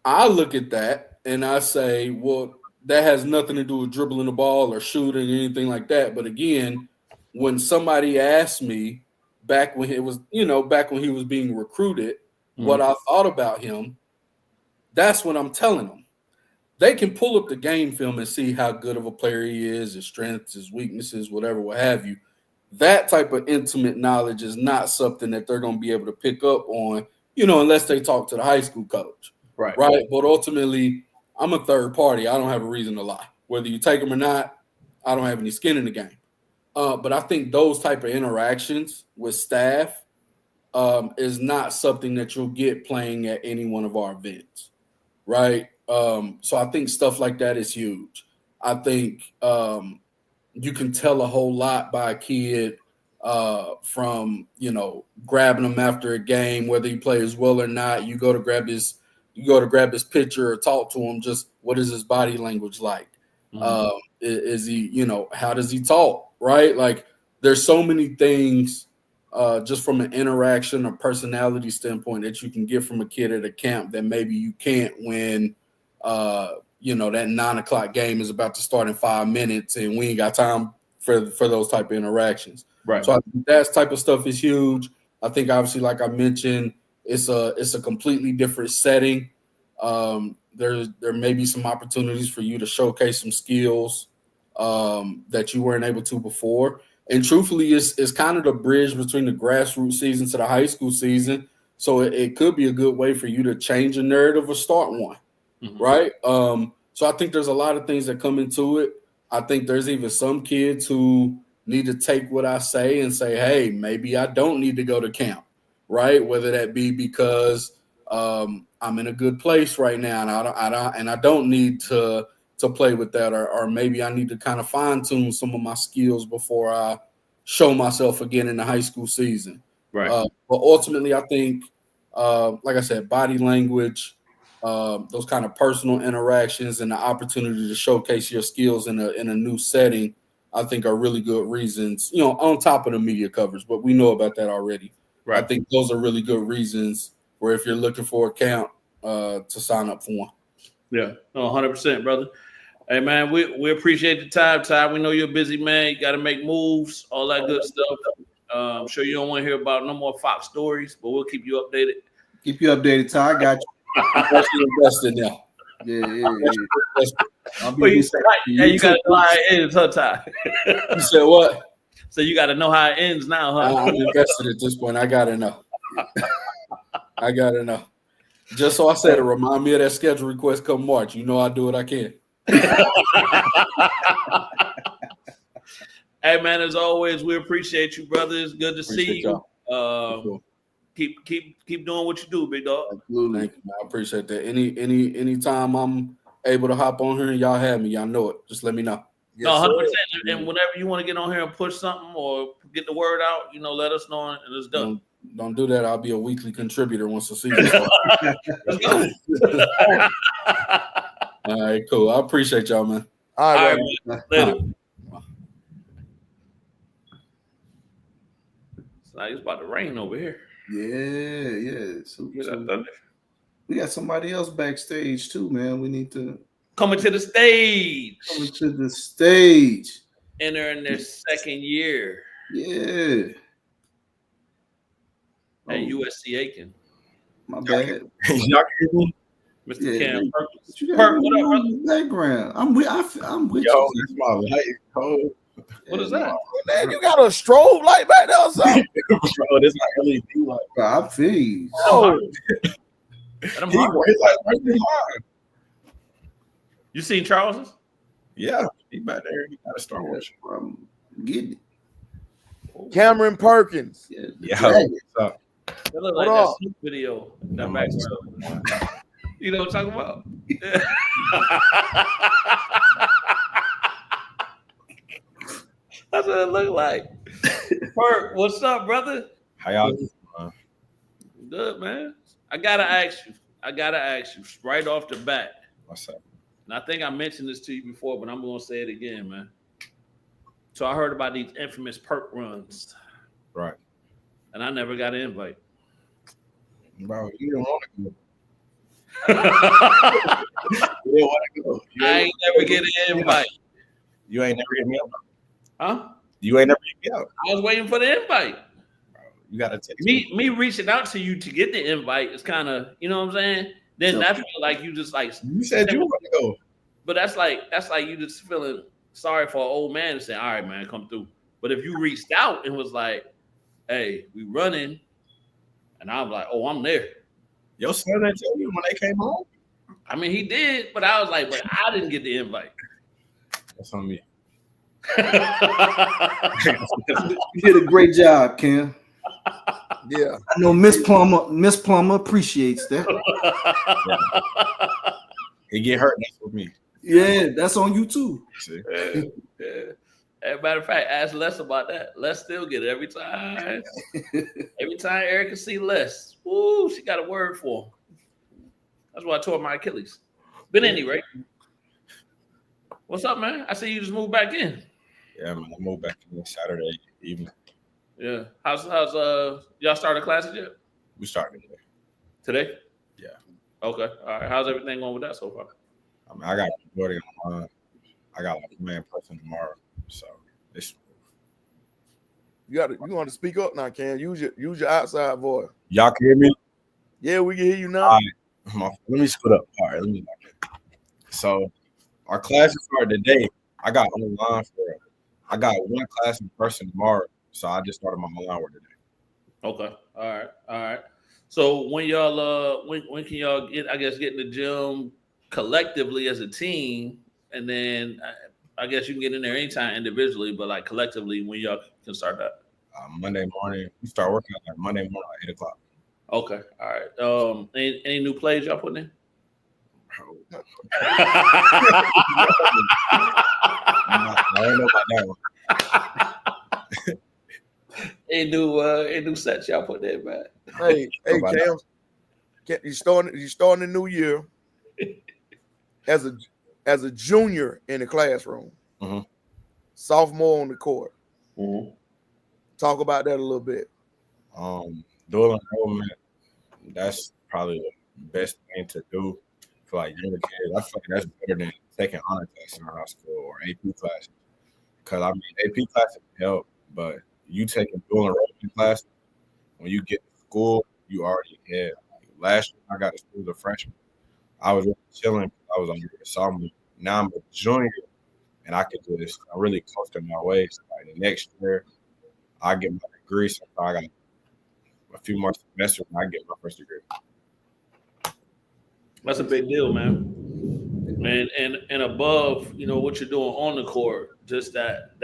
S4: I look at that and I say, well, that has nothing to do with dribbling the ball or shooting or anything like that. But again, when somebody asked me back when it was, back when he was being recruited, what I thought about him, that's what I'm telling them. They can pull up the game film and see how good of a player he is, his strengths, his weaknesses, whatever, what have you. That type of intimate knowledge is not something that they're going to be able to pick up on, unless they talk to the high school coach. Right. But ultimately, I'm a third party. I don't have a reason to lie. Whether you take them or not, I don't have any skin in the game. But I think those type of interactions with staff is not something that you'll get playing at any one of our events, right? So I think stuff like that is huge. I think you can tell a whole lot by a kid from, grabbing them after a game, whether he plays well or not. You go to grab his picture or talk to him. Just what is his body language like? Is he, how does he talk? Right? Like there's so many things just from an interaction or personality standpoint that you can get from a kid at a camp that maybe you can't when that 9:00 game is about to start in 5 minutes and we ain't got time for those type of interactions. Right. So I think that type of stuff is huge. I think obviously, like I mentioned, it's a completely different setting. There may be some opportunities for you to showcase some skills that you weren't able to before. And truthfully, it's kind of the bridge between the grassroots season to the high school season. So it could be a good way for you to change a narrative or start one. Right. So I think there's a lot of things that come into it. I think there's even some kids who need to take what I say and say, hey, maybe I don't need to go to camp. Right. Whether that be because I'm in a good place right now and I don't need to play with that, or maybe I need to kind of fine tune some of my skills before I show myself again in the high school season. Right. But ultimately, I think, like I said, body language, those kind of personal interactions and the opportunity to showcase your skills in a new setting, I think are really good reasons, on top of the media coverage, but we know about that already. Right. I think those are really good reasons where if you're looking for a camp to sign up for one. Yeah,
S1: 100%, brother. Hey, man, we appreciate the time, Ty. We know you're a busy man. You got to make moves, all that good stuff. I'm sure you don't want to hear about no more Fox stories, but we'll keep you updated.
S2: Keep you updated, Ty. I got you.
S4: Invested now.
S2: Yeah.
S1: But you got to know how it ends, huh, Ty?
S4: You said what?
S1: So you got to know how it ends now, huh?
S4: I'm invested at this point. I got to know. I got to know. Just so I said it, remind me of that schedule request come March. You know I do what I can.
S1: Hey, man, as always, we appreciate you, brother. It's good to see you. Cool. Keep doing what you do, big dog.
S4: Absolutely. Thank you, man. I appreciate that. Anytime I'm able to hop on here and y'all have me, y'all know it. Just let me know.
S1: Yes, 100%. And whenever you want to get on here and push something or get the word out, let us know and it's done.
S4: Don't do that. I'll be a weekly contributor once the season starts. All right, cool. I appreciate y'all, man.
S3: All right,
S1: man. Later. It's about to rain over here.
S2: Yeah. So we got somebody else backstage too, man. We need to
S1: coming to the stage. Entering their second year.
S2: Yeah.
S1: At USC Aiken.
S2: My bad.
S1: Mr. Cam Perkins.
S2: What up, brother? Background. I'm with
S5: you. That's my light code.
S1: What is that?
S3: Man, you got a strobe light back there or something?
S5: Bro, this is my LED light.
S2: Bro, I feel you.
S5: He's like right behind.
S1: You seen Charles's?
S5: Yeah, he back there. He got a Star Wars.
S2: Getting it.
S3: Cameron Perkins.
S5: Yeah.
S1: That look like that Snoop video. That background. You know what I'm talking about? That's what it look like. Perk, what's up, brother?
S5: How y'all doing?
S1: Good, man. I gotta ask you right off the bat.
S5: What's up?
S1: And I think I mentioned this to you before, but I'm gonna say it again, man. So I heard about these infamous perk runs,
S5: Right.
S1: and I never got an invite.
S5: Bro, you didn't want to go.
S1: I
S5: You didn't want to go.
S1: ain't never get an invite.
S5: You ain't never hit me up.
S1: Huh?
S5: You ain't never hit me up.
S1: I was waiting for the invite.
S5: Bro, you got to text
S1: Me reaching out to you to get the invite is kind of, you know what I'm saying? Then that's like you just like
S5: You said you want to go.
S1: But that's like you just feeling sorry for an old man and saying, all right, man, come through. But if you reached out and was like, hey, we running, and I'm like, oh, I'm there.
S5: Your son didn't tell you when they came home?
S1: I mean, he did, but I was like, but I didn't get the invite.
S5: That's on me.
S2: You did a great job, Cam.
S3: Yeah.
S2: I know Miss Plummer appreciates that.
S5: He get hurt. That's with me.
S2: Yeah, that's on you too.
S5: See?
S1: Yeah. As a matter of fact, ask Les about that. Les still get it every time. Every time Erica see Les, ooh, she got a word for him. That's why I tore my Achilles. But anyway, what's up, man? I see you just moved back in.
S5: Yeah, man. I moved back in Saturday evening.
S1: Yeah. How's y'all started classes yet?
S5: We started today.
S1: Today?
S5: Yeah.
S1: Okay. All right. How's everything going with that so far?
S5: I mean, I got recording online. I got like a man person tomorrow. So it's
S3: You want to speak up now, Cam. Use your outside voice.
S5: y'all can hear me?
S3: Yeah, we can hear you now.
S5: All right. Let me scoot up. All right, let me. So our classes started today. I got online I got one class in person tomorrow. So I just started my online work today.
S1: Okay. All right. So when y'all when can y'all get in the gym collectively as a team, and then I guess you can get in there anytime individually, but like collectively when y'all can start that?
S5: Monday morning. We start working like Monday morning at 8:00.
S1: Okay. All right. Any new plays y'all putting in?
S5: I don't know about that one.
S1: Any new sets y'all putting in, man?
S3: Hey, Cam. You starting the new year as a junior in the classroom, sophomore on the court.
S1: Mm-hmm.
S3: Talk about that a little bit.
S5: Dual enrollment, that's probably the best thing to do for like younger kids. I feel like that's better than taking honor classes in high school or AP classes. Because I mean, AP classes help, but you taking dual enrollment classes, when you get to school, you already had. Like, last year, I got to school as a freshman. I was really chilling. I was under a sophomore. Now I'm a junior, and I could just really coasting my way. So like the next year, I get my degree. So I got a few more semesters, and I get my first degree.
S1: That's a big deal, man. And above, what you're doing on the court, just that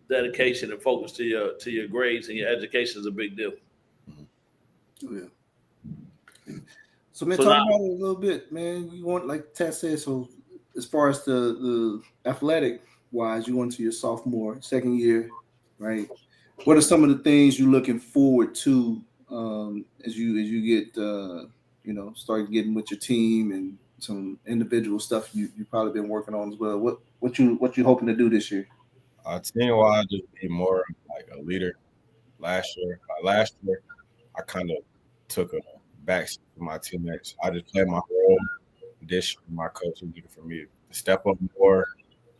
S1: dedication and focus to your grades and your education is a big deal.
S2: Oh, yeah. So man, talk about it a little bit, man. You want, like Tat said, so as far as the athletic wise, you went to your second year, right? What are some of the things you're looking forward to as you get start getting with your team and some individual stuff you probably been working on as well? What you hoping to do this year?
S5: Team wise, just be more like a leader. Last year, I kind of took a backseat for my teammates. I just played my role. This year, my coach is looking for me to step up more.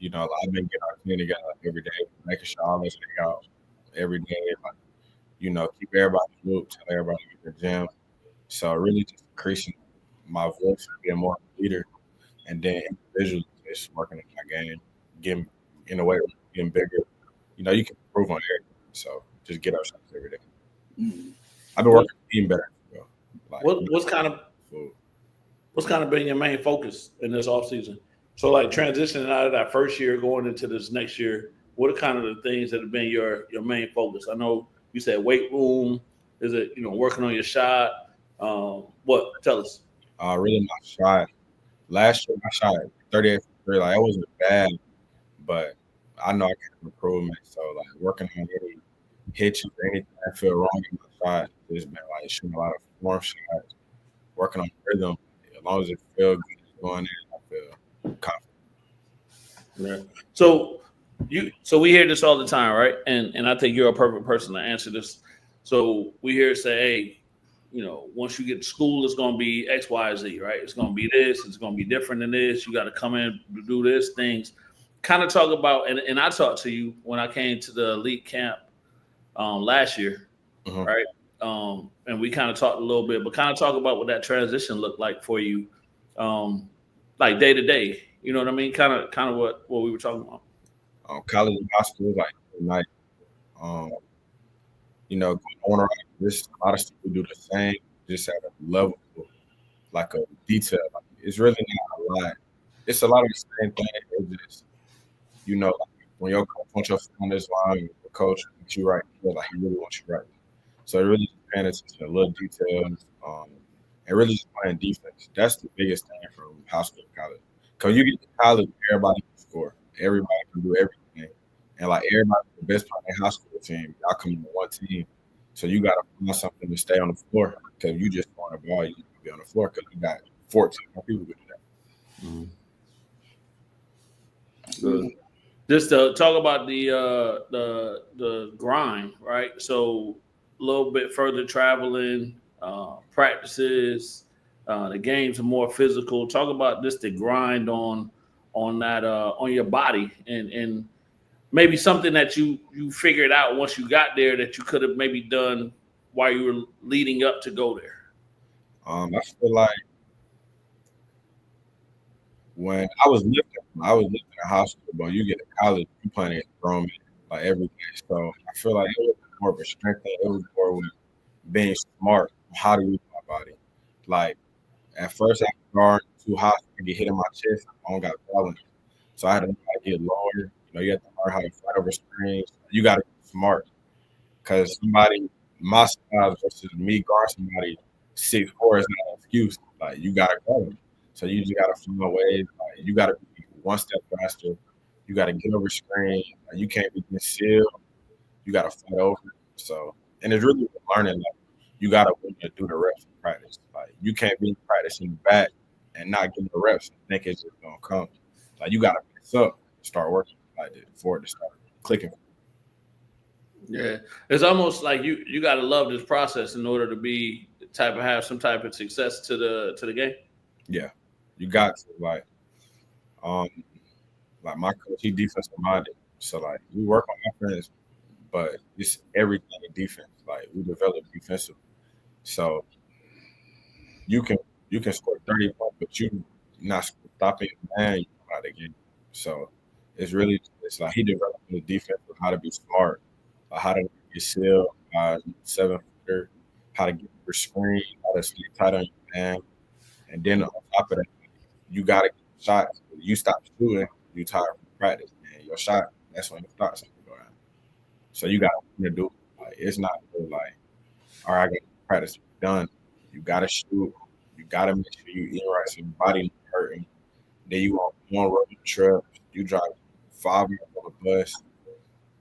S5: I've been getting our team together every day, making sure all this thing out every day. Like, keep everybody moved, tell everybody to get the gym. So really just increasing my voice and being more of a leader. And then individually just working in my game, getting in a way, getting bigger. You can improve on everything. So just get ourselves every day. Mm-hmm. I've been working even better. Like,
S1: what's kind of been your main focus in this offseason? So like transitioning out of that first year, going into this next year, what are kind of the things that have been your main focus? I know you said weight room. Is it, working on your shot? What? Tell us.
S5: Really my shot. Last year I shot at 38 from 3. Like, it wasn't bad, but I know I can improve it. So like working on any hitches or anything I feel wrong in my shot, just been like shooting a lot of form shots, working on rhythm. As long as it feels good going in, I feel confident.
S1: Yeah. So we hear this all the time, right? And I think you're a perfect person to answer this. So we hear it say, hey, once you get to school, it's gonna be X, Y, Z, right? It's gonna be this, it's gonna be different than this. You gotta come in to do this things. Kind of talk about and I talked to you when I came to the elite camp last year,
S5: Mhm.
S1: right? And we kind of talked a little bit, but kind of talk about what that transition looked like for you, like day to day. You know what I mean? Kind of what we were talking about.
S5: College and high school, like night. Um, going around this, a lot of people do the same, just at a level, like a detail. Like, it's really not a lot. It's a lot of the same thing. It's just, like when your coach wants your foot on this line, the coach wants you right, like he really wants you right. So it really just paying attention to little details, and really just playing defense. That's the biggest thing from high school to college. Because you get to college, everybody can score. Everybody can do everything. And like everybody, the best part in high school team, y'all come in one team. So you got to find something to stay on the floor. Because you just want the ball, you need to be on the floor because you got 14 more people to do that.
S1: Good. Just to talk about the grind, right? So a little bit further traveling, practices, the games are more physical. Talk about just the grind on that on your body and maybe something that you figured out once you got there that you could have maybe done while you were leading up to go there.
S5: I feel like when I was lifting in high school, but you get to college, you playing against grown men like every day. So I feel like it was more of a strength thing. It was more with being smart. How to use my body. Like at first, I guard too high to get hit in my chest. I don't got balance, so I had to learn how to get lower. You have to learn how to fight over screens. You got to be smart because somebody my size versus me guard somebody 6'4" is not an excuse. Like you got to guard them. So you just got to find ways. Like you got to be one step faster. You got to get over screen. Like, you can't be concealed. You got to fight over. So, and it's really learning. Like you got to want to do the reps in practice. Like you can't be practicing back and not getting the reps and think it's just gonna come. Like you got to mix up, start working like this for it to start clicking.
S1: Yeah, it's almost like you got to love this process in order to be type of have some type of success to the game.
S5: Yeah, you got to um, like my coach, he defensive minded. So like we work on offense, but it's everything in defense. Like we develop defensive. So you can score 30 points, but you not stopping the man you come out of the game. So it's like he developed the defense of how to be smart, how to get sealed, 7-footer, how to get your screen, how to stay tight on your man, and then on top of that, you gotta get shots. You stop shooting, you tired from practice, and your shot that's when it starts to go down. So you got to do it. Like it's not really like all right, I got practice done. You gotta shoot. You gotta make sure you eat right so your body not hurting. Then you want one road trip. You drive 5 minutes on the bus.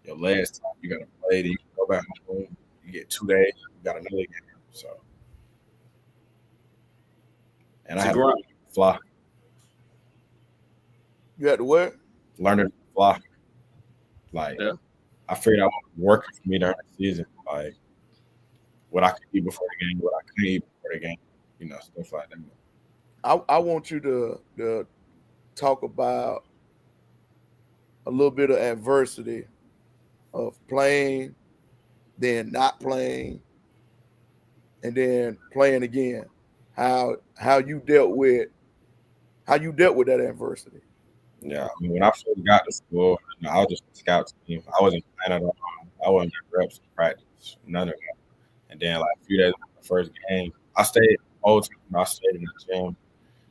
S5: Your last time you gotta play. Then you go back home. You get 2 days. You got another game. So, and
S1: It's
S5: I
S1: a
S5: had to
S1: grind.
S5: fly.
S3: You had to what?
S5: Learn to fly. Like
S1: Yeah.
S5: I figured out what was working for me during the season. Like what I could eat before the game, what I couldn't eat before the game. Stuff like that.
S3: I want you to talk about a little bit of adversity of playing, then not playing, and then playing again. How you dealt with that adversity.
S5: Yeah, I mean, when I first got to school, I was just a scout team. I wasn't playing at all. I wasn't getting reps in practice, none of that. And then, like a few days after the first game, I stayed all the time. I stayed in the gym.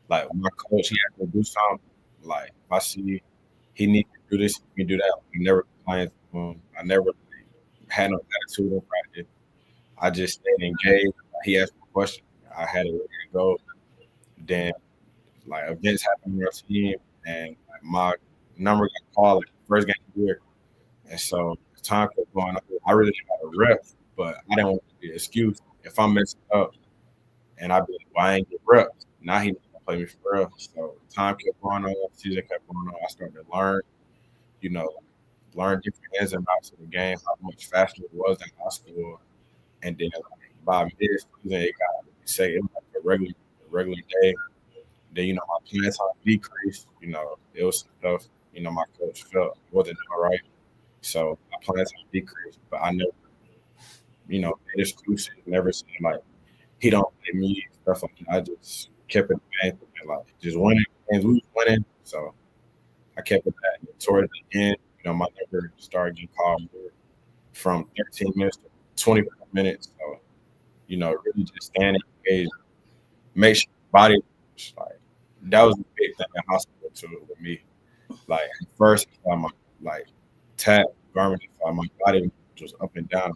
S5: Like my coach, he had to do something. Like if I see he needs to do this, he can do that. I never complained to him. I never had no attitude in practice. I just stayed engaged. He asked me a question. I had it ready to go. Then like events happened on our team, and like, my number got called like the first game of the year. And so as time kept going on, I really didn't have a rep, but I didn't want to be an excuse. If if I'm messing up and I be like, well, I ain't get reps, now he not gonna play me for real. So time kept going on, season kept going on. I started to learn, you know, learn different ins and outs of the game, how much faster it was in high school. And then like, by mid-season, it got say it was like a regular day. Then my playing time decreased. It was some stuff. My coach felt wasn't doing right, so my playing time decreased. But I never, made excuses. Never said like he don't play me stuff like that. I just kept it the main thing, like just winning and we was winning. So I kept it that. And towards the end, my number started getting called from 13 minutes to 24 minutes. So really just standing engaged, make sure the body was like that was a big thing in hospital too with me. Like at first, my like tap garment, my body was up and down,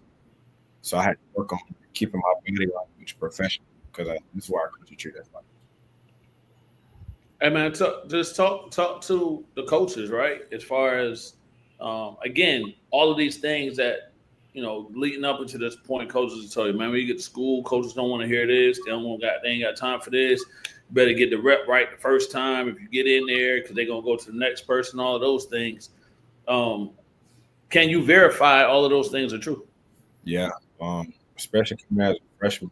S5: so I had to work on keeping my body language professional because this is why I could treat that like.
S1: Hey man, just talk to the coaches, right? As far as again, all of these things that leading up into this point, coaches will tell you, man, when you get to school, coaches don't want to hear this. They ain't got time for this. You better get the rep right the first time if you get in there because they're gonna go to the next person. All of those things. Can you verify all of those things are true?
S5: Yeah, especially coming as a freshman,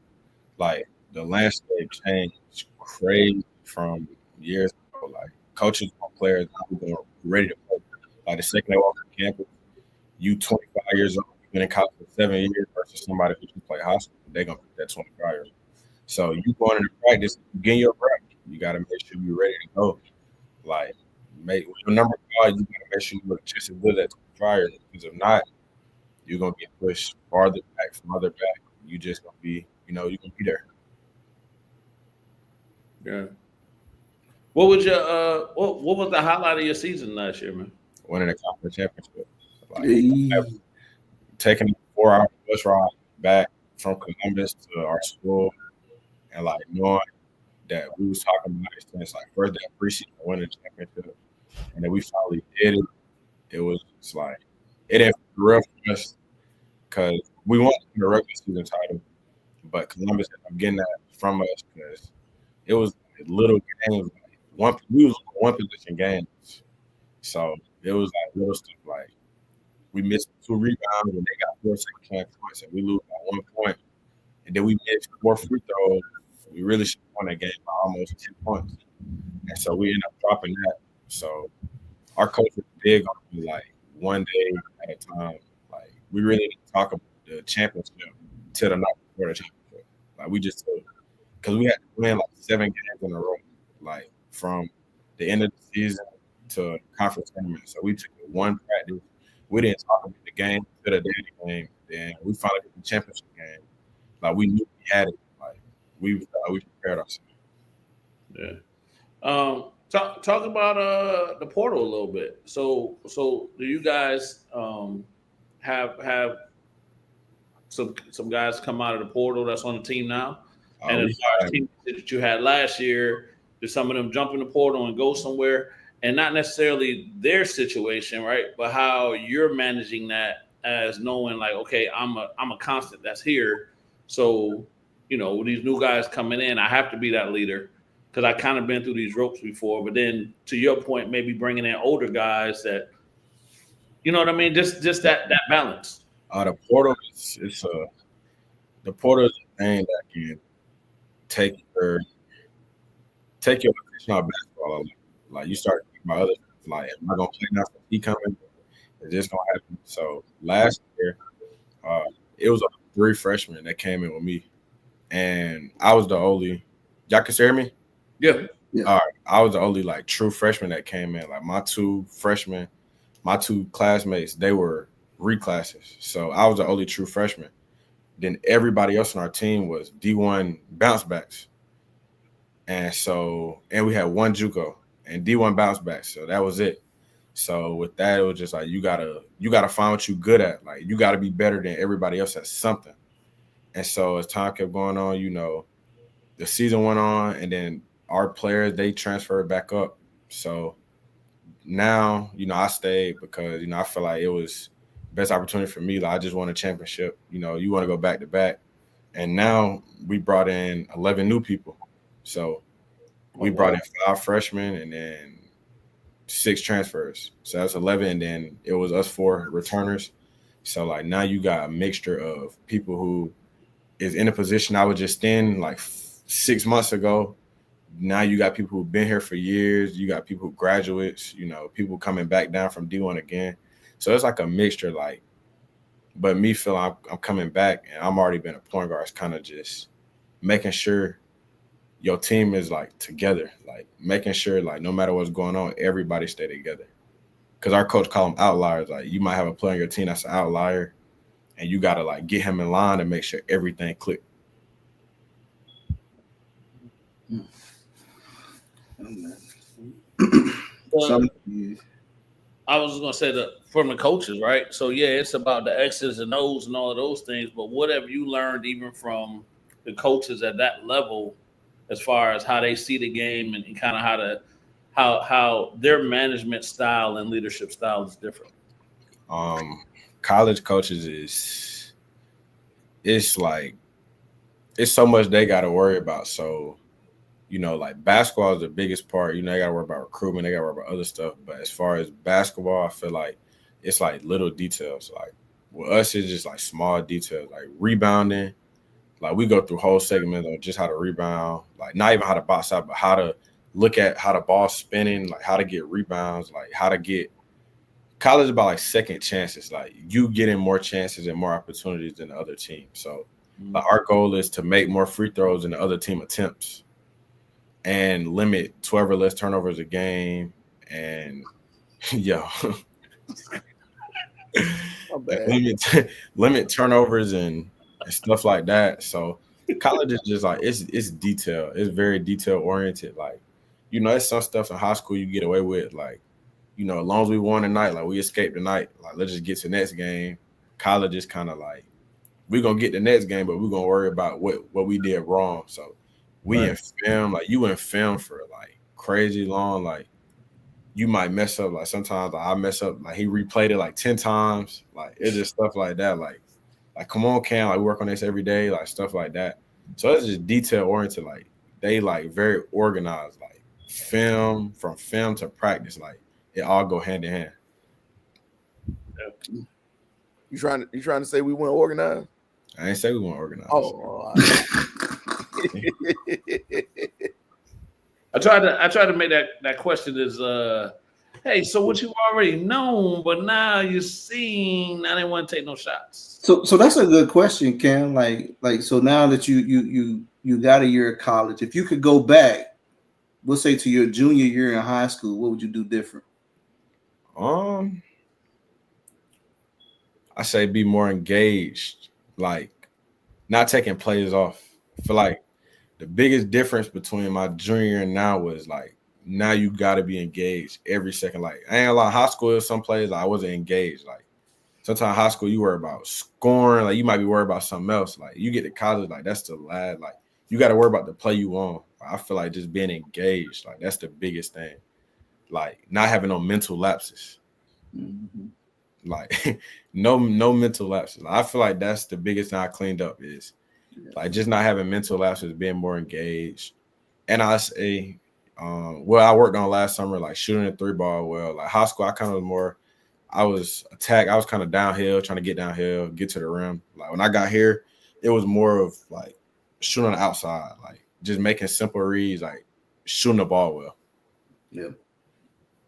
S5: like the landscape changed crazy from years ago. Like coaches want players who are ready to play. Like the second they walk on campus, you 25 years old, you've been in college for 7 years versus somebody who just play high school, they're gonna pick that 25 years. So you going into practice, you getting your rep. You gotta make sure you're ready to go. Like make when your number card, you gotta make sure you look just as good as 25 years. Because if not, you're gonna get pushed farther back. You just gonna be, you're gonna be there.
S1: Yeah. What was your what was the highlight of your season last year, man?
S5: Winning a conference championship. Like
S2: Hey.
S5: taking a 4-hour bus ride back from Columbus to our school and like knowing that we was talking about it since like first day of preseason winning the championship and then we finally did it. It was just like it didn't feel real for us because we won the regular season title, but Columbus ended up getting that from us because it was like little games. Like we was on one position games, so it was like little stuff like we missed 2 rebounds and they got 4 second chance points and we lose by 1 point, and then we missed 4 free throws. We really should have won that game by almost 10 points, and so we ended up dropping that. So our coach was big on like one day at a time. Like we really didn't talk about the championship till the night before the championship. Like we just because we had to win like 7 games in a row, like from the end of the season to conference tournament. So we took one practice. We didn't talk about the game to the daily game. Then we finally got the championship game. Like we knew we had it. Like we prepared ourselves.
S1: Yeah. Talk about the portal a little bit. So do you guys have some guys come out of the portal that's on the team now? And as far as teams that you had last year, did some of them jump in the portal and go somewhere? And not necessarily their situation, right? But how you're managing that as knowing like, okay, I'm a constant that's here. So, with these new guys coming in, I have to be that leader because I kind of been through these ropes before. But then to your point, maybe bringing in older guys that, you know what I mean? Just that balance.
S5: The portal is the portal is a thing that can take your position on basketball. Like you start thinking about other stuff, like am I gonna play now? He coming? Is this gonna happen? So last year, it was 3 freshmen that came in with me, and I was the only. Y'all can hear me?
S1: Yeah.
S5: All right. I was the only like true freshman that came in. Like my 2 freshmen, my 2 classmates, they were reclasses. So I was the only true freshman. Then everybody else on our team was D1 bounce backs. And we had 1 JUCO and D1 bounce backs. So that was it. So with that, it was just like you gotta find what you're good at. Like you gotta be better than everybody else at something. And so as time kept going on, the season went on, and then our players they transferred back up. So now, I stayed because I feel like it was best opportunity for me. Like I just won a championship. You want to go back to back. And now we brought in 11 new people. So we brought in 5 freshmen and then 6 transfers. So that's 11. And then it was us 4 returners. So like now you got a mixture of people who is in a position I was just in like 6 months ago. Now you got people who've been here for years. You got people who graduates, people coming back down from D1 again. So it's like a mixture, like, but me feeling I'm coming back and I'm already been a point guard. It's kind of just making sure your team is like together, like making sure like no matter what's going on, everybody stay together. Because our coach call them outliers. Like you might have a player on your team that's an outlier, and you got to like get him in line and make sure everything click.
S1: I was gonna say that from the coaches, right? So yeah, it's about the X's and O's and all of those things. But whatever you learned, even from the coaches at that level, as far as how they see the game and kind of how their management style and leadership style is different.
S5: College coaches it's like it's so much they got to worry about. So like basketball is the biggest part. They got to worry about recruitment. They got to worry about other stuff. But as far as basketball, I feel like it's like little details. Like with us, it's just like small details, like rebounding. Like we go through whole segments on just how to rebound, like not even how to box out, but how to look at how the ball's spinning, like how to get rebounds, like how to get college about like second chances. Like you getting more chances and more opportunities than the other team. So like our goal is to make more free throws than the other team attempts and limit 12 or less turnovers a game. And limit turnovers and stuff like that. So college is just like it's detail. It's very detail oriented. Like, it's some stuff in high school you get away with. Like, as long as we won tonight, like we escaped tonight, like let's just get to the next game. College is kind of like we're gonna get the next game, but we're gonna worry about what we did wrong. So we in film, like you in film for like crazy long. Like you might mess up. Like sometimes I mess up. Like he replayed it like 10 times. Like it's just stuff like that. Like come on, Cam. Like we work on this every day. Like stuff like that. So it's just detail oriented. Like they like very organized. Like from film to practice. Like it all go hand in hand.
S3: You trying to say we weren't organized?
S5: I ain't say we weren't organized.
S3: Oh.
S1: I tried to make that question is hey, so what you already known, but now you're seeing I didn't want to take no shots.
S2: So that's a good question, Cam. Like so now that you got a year of college, if you could go back, we'll say to your junior year in high school, what would you do different?
S5: I say be more engaged, like not taking plays off. I feel like the biggest difference between my junior and now was like now you got to be engaged every second. Like I ain't gonna lie, high school some plays I wasn't engaged. Like sometimes high school you worry about scoring, like you might be worried about something else. Like you get to college, like that's the lad. Like you got to worry about the play you want. I feel like just being engaged, like that's the biggest thing. Like not having no mental lapses.
S2: Mm-hmm.
S5: Like no mental lapses. I feel like that's the biggest thing I cleaned up is like just not having mental lapses, being more engaged. And I say, I worked on last summer, like shooting a 3-ball well. Like high school, I was attacked. I was kind of downhill, trying to get downhill, get to the rim. Like when I got here, it was more of like shooting on the outside, like just making simple reads, like shooting the ball well.
S2: Yeah.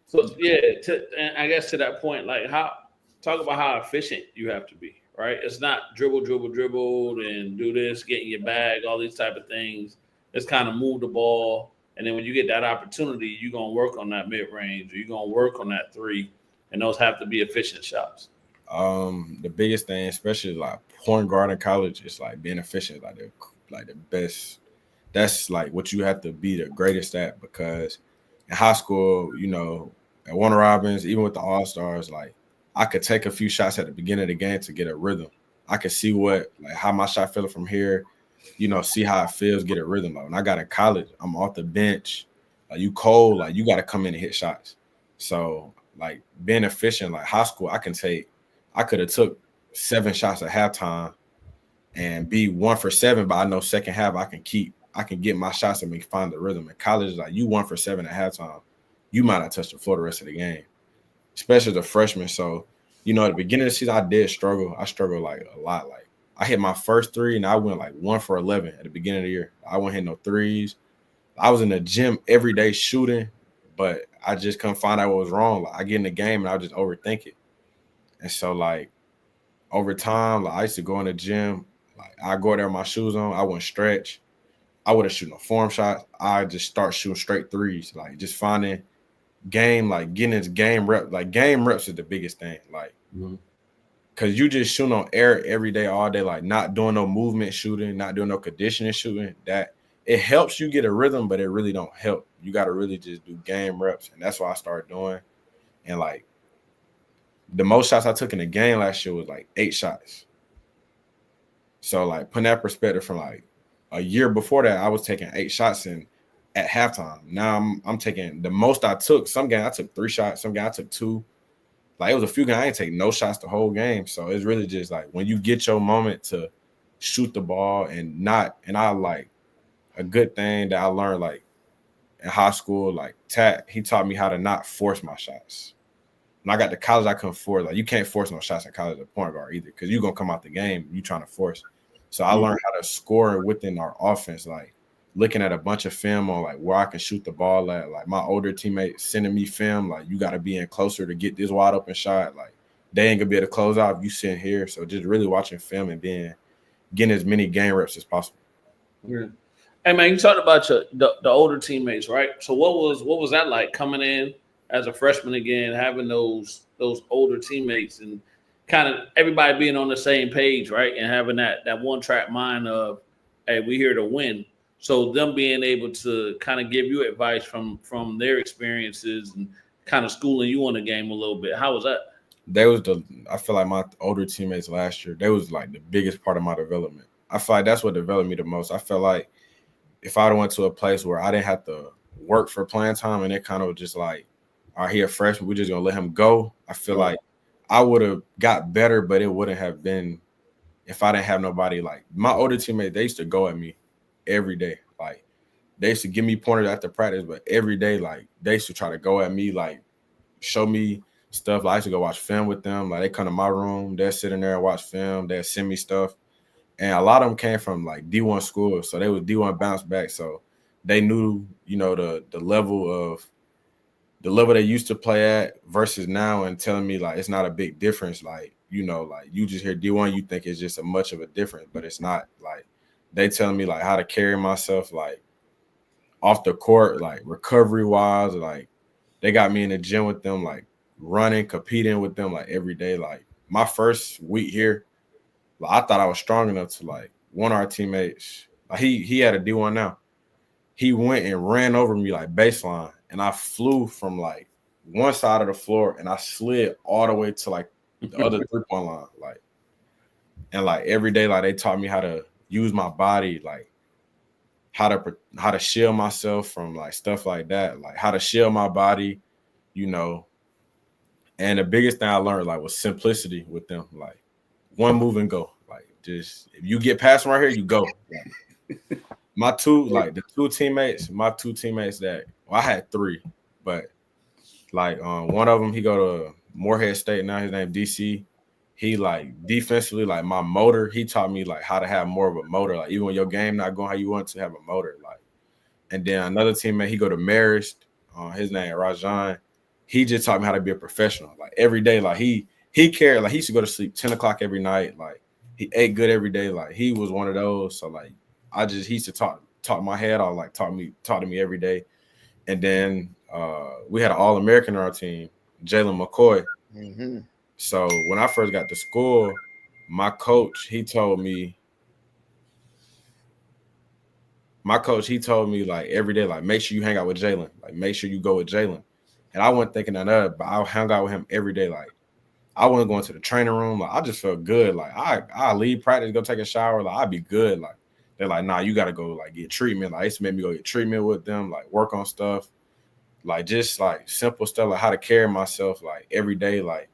S1: So and I guess to that point, like talk about how efficient you have to be, right? It's not dribble, and do this, get in your bag, all these type of things. It's kind of move the ball. And then when you get that opportunity, you're going to work on that mid-range or you're going to work on that 3. And those have to be efficient shots.
S5: The biggest thing, especially like point guard in college, is like being efficient, like the best. That's like what you have to be the greatest at because in high school, at Warner Robins, even with the All-Stars, like I could take a few shots at the beginning of the game to get a rhythm. I could see how my shot feeling from here, see how it feels, get a rhythm. Like when I got in college, I'm off the bench. Like you cold, like you got to come in and hit shots. So like being efficient, like high school, I could have took 7 shots at halftime and be 1 for 7, but I know second half I can get my shots and find the rhythm. In college, like you 1 for 7 at halftime, you might not touch the floor the rest of the game, especially the freshman. So, at the beginning of the season, I did struggle. I struggled like a lot. Like I hit my first 3 and I went like 1 for 11 at the beginning of the year. I wasn't hitting no threes. I was in the gym every day shooting, but I just couldn't find out what was wrong. Like I get in the game and I would just overthink it. And so like over time, like I used to go in the gym, like I go there with my shoes on, I wouldn't stretch. I wouldn't shoot no form shots. I just start shooting straight threes, like just finding game, like getting his game rep. Like game reps is the biggest thing, like because you just shooting on air every day, all day, like not doing no movement shooting, not doing no conditioning shooting. That it helps you get a rhythm, but it really don't help. You got to really just do game reps, and that's what I started doing. And like the most shots I took in the game last year was like 8 shots. So like putting that perspective from like a year before that, I was taking 8 shots in at halftime. Now I'm taking the most I took. Some game I took 3 shots. Some game I took 2. Like it was a few games I didn't take no shots the whole game. So it's really just like when you get your moment to shoot the ball and I like a good thing that I learned like in high school, like Tat, he taught me how to not force my shots. When I got to college, I couldn't force. Like you can't force no shots in college at point guard either because you're gonna come out the game, you trying to force. So I learned how to score within our offense, like looking at a bunch of film on like where I can shoot the ball at. Like my older teammates sending me film, like you got to be in closer to get this wide open shot. Like they ain't gonna be able to close out if you sit here. So just really watching film and getting as many game reps as possible.
S1: Yeah. Hey man, you talked about the older teammates, right? So what was that like coming in as a freshman again, having those older teammates and kind of everybody being on the same page, right? And having that one track mind of, hey, we here to win. So them being able to kind of give you advice from their experiences and kind of schooling you on the game a little bit. How was that?
S5: I feel like my older teammates last year, they was like the biggest part of my development. I feel like that's what developed me the most. I felt like if I went to a place where I didn't have to work for playing time and it kind of was just like, all right, he a freshman, we're just gonna let him go. I feel like I would have got better, but it wouldn't have been if I didn't have nobody. Like my older teammates, they used to go at me every day. Like they used to give me pointers after practice, but every day, like they used to try to go at me, like show me stuff. Like, I used to go watch film with them. Like they come to my room, they're sitting there and watch film, they'll send me stuff. And a lot of them came from like D1 schools. So they was D1 bounce back. So they knew, the level they used to play at versus now, and telling me like it's not a big difference. Like, like you just hear D1, you think it's just a much of a difference, but it's not. Like they telling me like how to carry myself, like off the court, like recovery wise, like they got me in the gym with them, like running, competing with them like every day. Like my first week here, like, I thought I was strong enough to like one of our teammates, like he had a D1 now. He went and ran over me like baseline, and I flew from like one side of the floor and I slid all the way to like the other 3-point line. Like, and like every day, like they taught me how to use my body, like how to shield myself from like stuff like that, like how to shield my body, And the biggest thing I learned like was simplicity with them, like one move and go. Like just if you get past right here, you go. Like, my two teammates that I had 3, but like one of them, he go to Morehead State now. His name DC. He like defensively, like my motor. He taught me like how to have more of a motor. Like even when your game not going how you want to, have a motor. Like, and then another teammate, he go to Marist. His name Rajan. He just taught me how to be a professional. Like every day, like he cared. Like he used to go to sleep 10 o'clock every night. Like he ate good every day. Like he was one of those. So like he used to talk my head off. Like talk to me every day. And then we had an All-American on our team, Jalen McCoy.
S3: Mm-hmm.
S5: So when I first got to school, my coach, he told me like every day, like make sure you hang out with Jalen, like make sure you go with Jalen. And I wasn't thinking of that, but I hung out with him every day. Like I wasn't going to the training room. Like I just felt good. Like I leave practice, go take a shower. Like I'd be good. Like they're like, nah, you got to go like get treatment. Like they used to make me go get treatment with them, like work on stuff, like just like simple stuff, like how to carry myself, like every day, like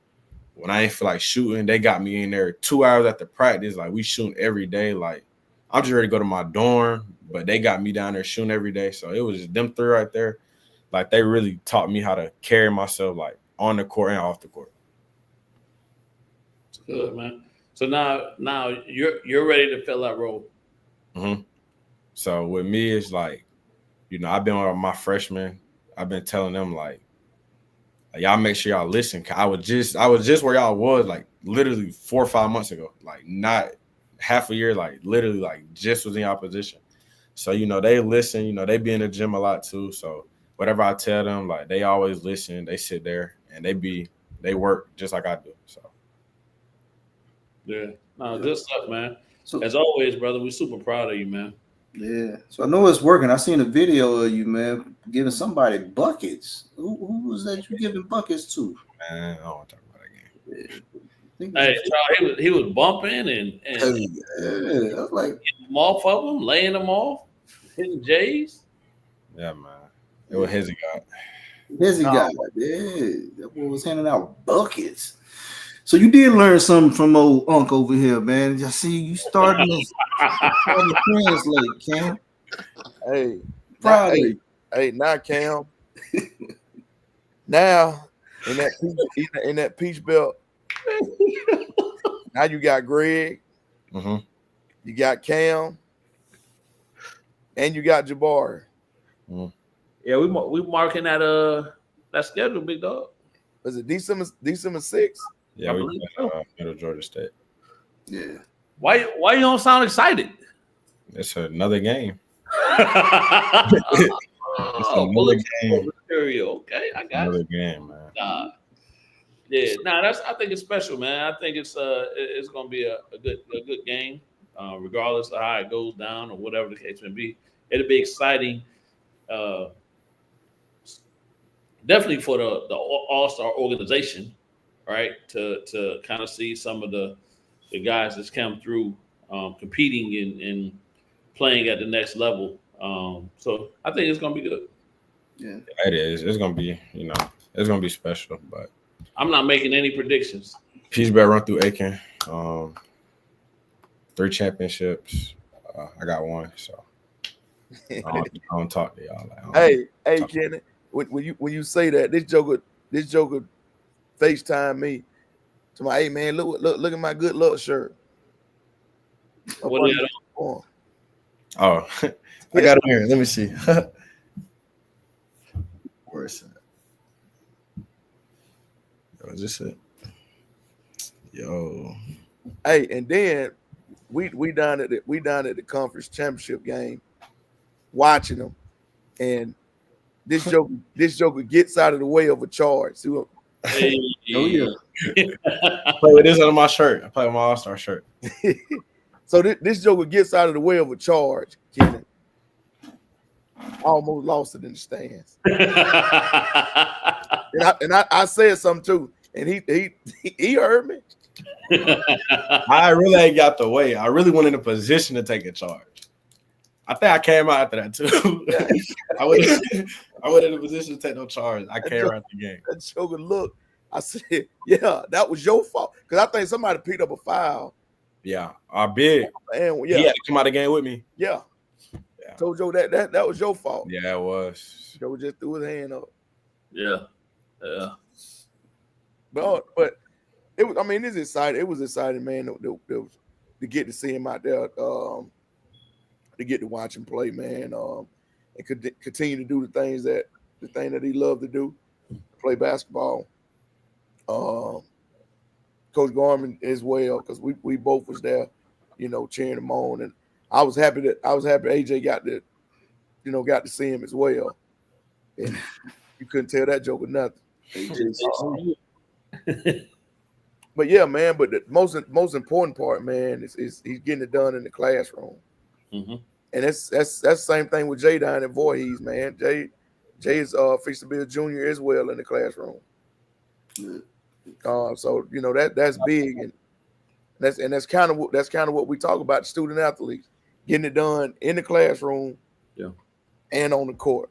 S5: when I ain't feel like shooting, they got me in there 2 hours after practice. Like we shooting every day. Like I'm just ready to go to my dorm, but they got me down there shooting every day. So it was just them three right there. Like they really taught me how to carry myself like on the court and off the court.
S1: It's good, man. So now you're ready to fill that role.
S5: Mm-hmm. So with me, it's like, you know, I've been with my freshmen. I've been telling them like y'all make sure y'all listen. I was just where y'all was like literally 4 or 5 months ago. Like not half a year, like literally like just was in y'all position. So, you know, they listen, you know, they be in the gym a lot too. So whatever I tell them, like they always listen, they sit there and they work just like I do. So
S1: Yeah. No, good stuff, man.
S2: So
S1: As always, brother, we're super proud of you, man.
S2: yeah, so I know it's working. I seen a video of you, man, giving somebody buckets. Who was that you giving buckets to?
S5: man, I don't want to talk about that game.
S2: I think
S1: Hey,
S2: it
S1: Charles, he was bumping and
S2: yeah, I was like,
S1: hitting them off of them, laying them off, hitting J's.
S5: Yeah, man. It was his guy.
S2: busy
S1: No.
S2: guy. Yeah, that boy was handing out buckets. So you did learn something from old Unc over here, man. I see you starting to translate, Cam.
S3: Hey,
S2: Proud of
S3: hey,
S2: you.
S3: hey, now Cam. Now in that peach belt, now you got Greg,
S5: Mm-hmm.
S3: you got Cam, and you got Jabari.
S1: Yeah, we marking that schedule, big dog.
S3: Was it December 6th?
S5: Yeah,
S1: I
S5: we
S1: believe
S5: played
S1: so.
S5: Middle Georgia State.
S2: Yeah.
S1: Why you don't sound excited?
S5: It's another game.
S1: Oh,
S5: another
S1: bullet
S5: game.
S1: material. Okay, I got
S5: Another
S1: you.
S5: game, man.
S1: Yeah, I think it's special, man. I think it's gonna be a good game, regardless of how it goes down or whatever the case may be. It'll be exciting, definitely for the All-Star organization, right? To kind of see some of the guys that's come through, competing and playing at the next level. So I think it's gonna be good.
S2: Yeah.
S5: It is. It's gonna be, you know, it's gonna be special. But
S1: I'm not making any predictions.
S5: Peace Belt run through Aiken. 3 championships. I got 1, so I don't talk to y'all. Like,
S3: Hey, Kenny, when you say that, this joker FaceTime me to my, hey man, look at my good luck shirt.
S1: What do you
S3: Oh,
S5: oh, I got it here. Let me see. Where is it? Yo, is this it? Yo.
S3: hey, and then we down at the conference championship game, watching them, and this joker gets out of the way of a charge. See what?
S1: Hey.
S2: Oh yeah.
S5: I play with this under my shirt. I play with my All-Star shirt.
S3: So this joker gets out of the way of a charge, Kenny. I almost lost it in the stands. And I said something too, and he heard me.
S5: I really ain't got the way. I really went in a position to take a charge. I think I came out after that too. I went in a position to take no charge. I came out the game.
S3: That joker look. I said, yeah, that was your fault. Because I think somebody picked up a foul.
S5: Yeah, our big.
S3: And
S5: He had to come out of the game with me.
S3: Yeah.
S5: Yeah.
S3: Told Joe that was your fault.
S5: Yeah, it was.
S3: Joe just threw his hand up.
S1: Yeah.
S3: But it was. I mean, it's exciting. It was exciting, man. To get to see him out there, to get to watch him play, man, and continue to do the thing that he loved to do, play basketball. Coach Gorman as well, because we both was there, you know, cheering him on, and I was happy AJ got to see him as well. And you couldn't tell that joker nothing. But yeah, man. But the most important part, man, is he's getting it done in the classroom.
S1: Mm-hmm.
S3: And that's the same thing with Jay down at Voorhees, man. Jay is fixed to be a junior as well in the classroom. So you know that's big, and that's kind of what we talk about, student athletes getting it done in the classroom,
S1: yeah,
S3: and on the court.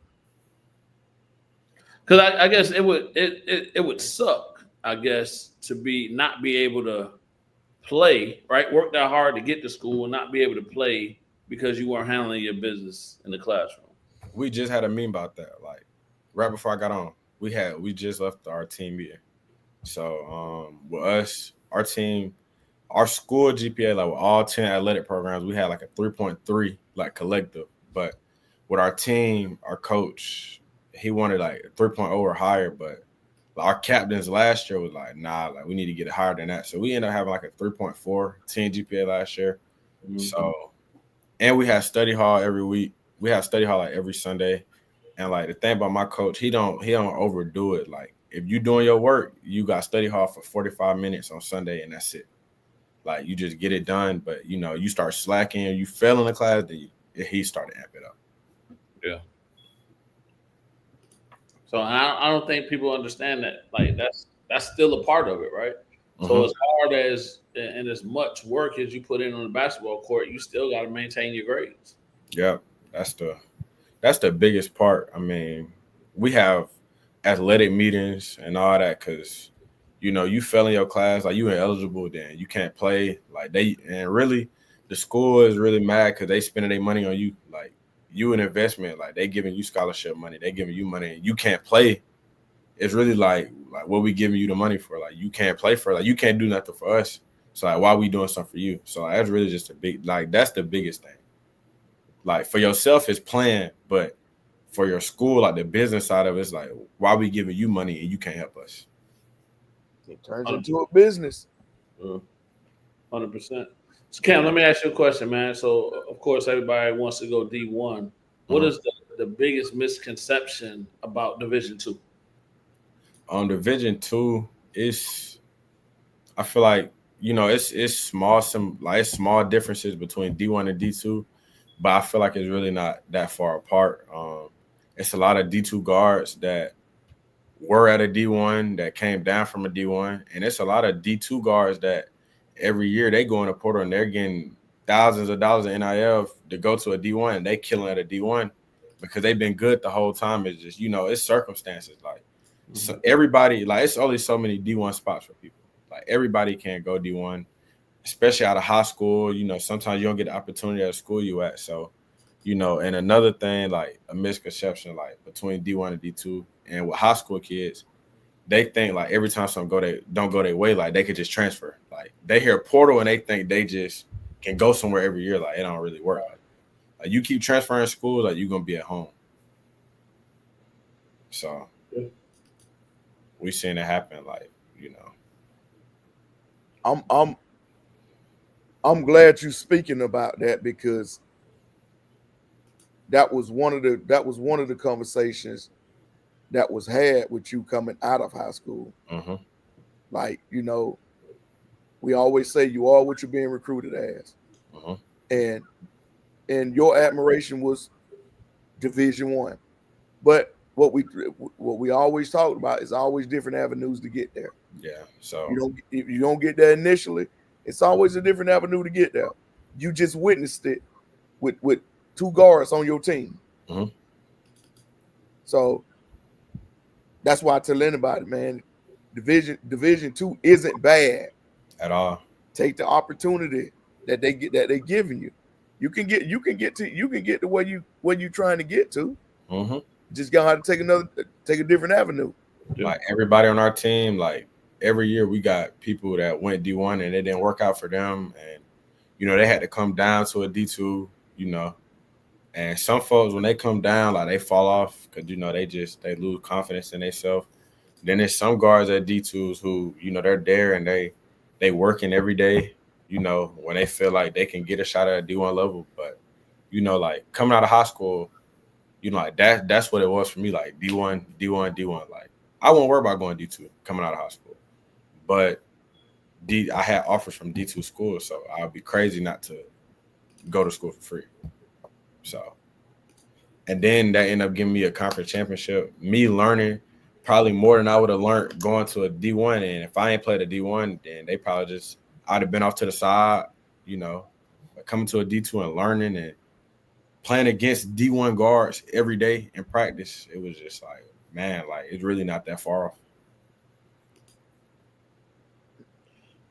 S1: Because I guess it would suck I guess, to not be able to play, right? Work that hard to get to school and not be able to play because you weren't handling your business in the classroom.
S5: We just had a meme about that. Like right before I got on, we just left our team meeting. So with us, our team, our school GPA, like with all 10 athletic programs, we had like a 3.3 like collective. But with our team, our coach, he wanted like a 3.0 or higher, but our captains last year was like, nah, like we need to get it higher than that. So we ended up having like a 3.4 10 GPA last year.
S1: Mm-hmm.
S5: So, and we had study hall every week. We have study hall like every Sunday. And like the thing about my coach, he don't overdo it. Like if you doing your work, you got study hall for 45 minutes on Sunday and that's it. Like you just get it done. But you know, you start slacking, you fail in the class, then he started to amp it up.
S1: Yeah. So I don't think people understand that. Like that's still a part of it, right? So as hard as and as much work as you put in on the basketball court, you still got to maintain your grades.
S5: Yeah, that's the biggest part. I mean, we have athletic meetings and all that because you know you fail in your class, like you ineligible, then you can't play. Like and really the school is really mad because they spending their money on you. Like you an investment, like they giving you scholarship money, they giving you money, and you can't play. It's really like what we giving you the money for? Like you can't play for, like you can't do nothing for us. So like why we doing something for you? So like, that's really just a big, like that's the biggest thing. Like for yourself is playing, but for your school, like the business side of it's like why we giving you money and you can't help us?
S3: It turns into a business.
S1: 100%. So Cam, let me ask you a question, man. So of course everybody wants to go D1. What is the biggest misconception about Division II?
S5: On Division II, I feel like you know it's small it's small differences between D1 and D2, but I feel like it's really not that far apart. It's a lot of D2 guards that were at a D1 that came down from a D1, and it's a lot of D2 guards that every year they go in a portal and they're getting thousands of dollars in NIL to go to a D1 and they killing at a D1 because they've been good the whole time. It's just, you know, it's circumstances. Like so everybody, like it's only so many D1 spots for people. Like everybody can't go D1, especially out of high school. You know, sometimes you don't get the opportunity at the school you at. So, you know, and another thing, like a misconception, like between D1 and D2 and with high school kids, they think like every time something don't go their way, like they could just transfer. Like they hear portal and they think they just can go somewhere every year. Like it don't really work. Like you keep transferring schools, like you're gonna be at home. So we seen it happen. Like you know,
S3: I'm glad you're speaking about that because that was one of the conversations that was had with you coming out of high school. Like, you know, we always say you are what you're being recruited as. And your admiration was Division I. But what we always talked about is always different avenues to get there.
S5: Yeah. So
S3: if you don't get there initially, it's always a different avenue to get there. You just witnessed it with two guards on your team. So that's why I tell anybody, man, Division II isn't bad
S5: at all.
S3: Take the opportunity that they're giving you. You can get to where you're trying to get to. Just gonna have to take a different avenue.
S5: Like everybody on our team, like every year we got people that went D1 and it didn't work out for them, and you know they had to come down to a D2. You know, and some folks when they come down, like they fall off because you know they lose confidence in themselves. Then there's some guards at D2s who you know they're there and they working every day. You know, when they feel like they can get a shot at a D1 level, but you know, like coming out of high school, you know, like that's what it was for me. Like D1. Like I won't worry about going D2 coming out of high school, but I had offers from D2 schools, so I'd be crazy not to go to school for free. So, and then that ended up giving me a conference championship. Me learning probably more than I would have learned going to a D1. And if I ain't played a D1, then they probably I'd have been off to the side, you know. But coming to a D2 and learning and playing against D1 guards every day in practice, it was just like, man, like it's really not that far off.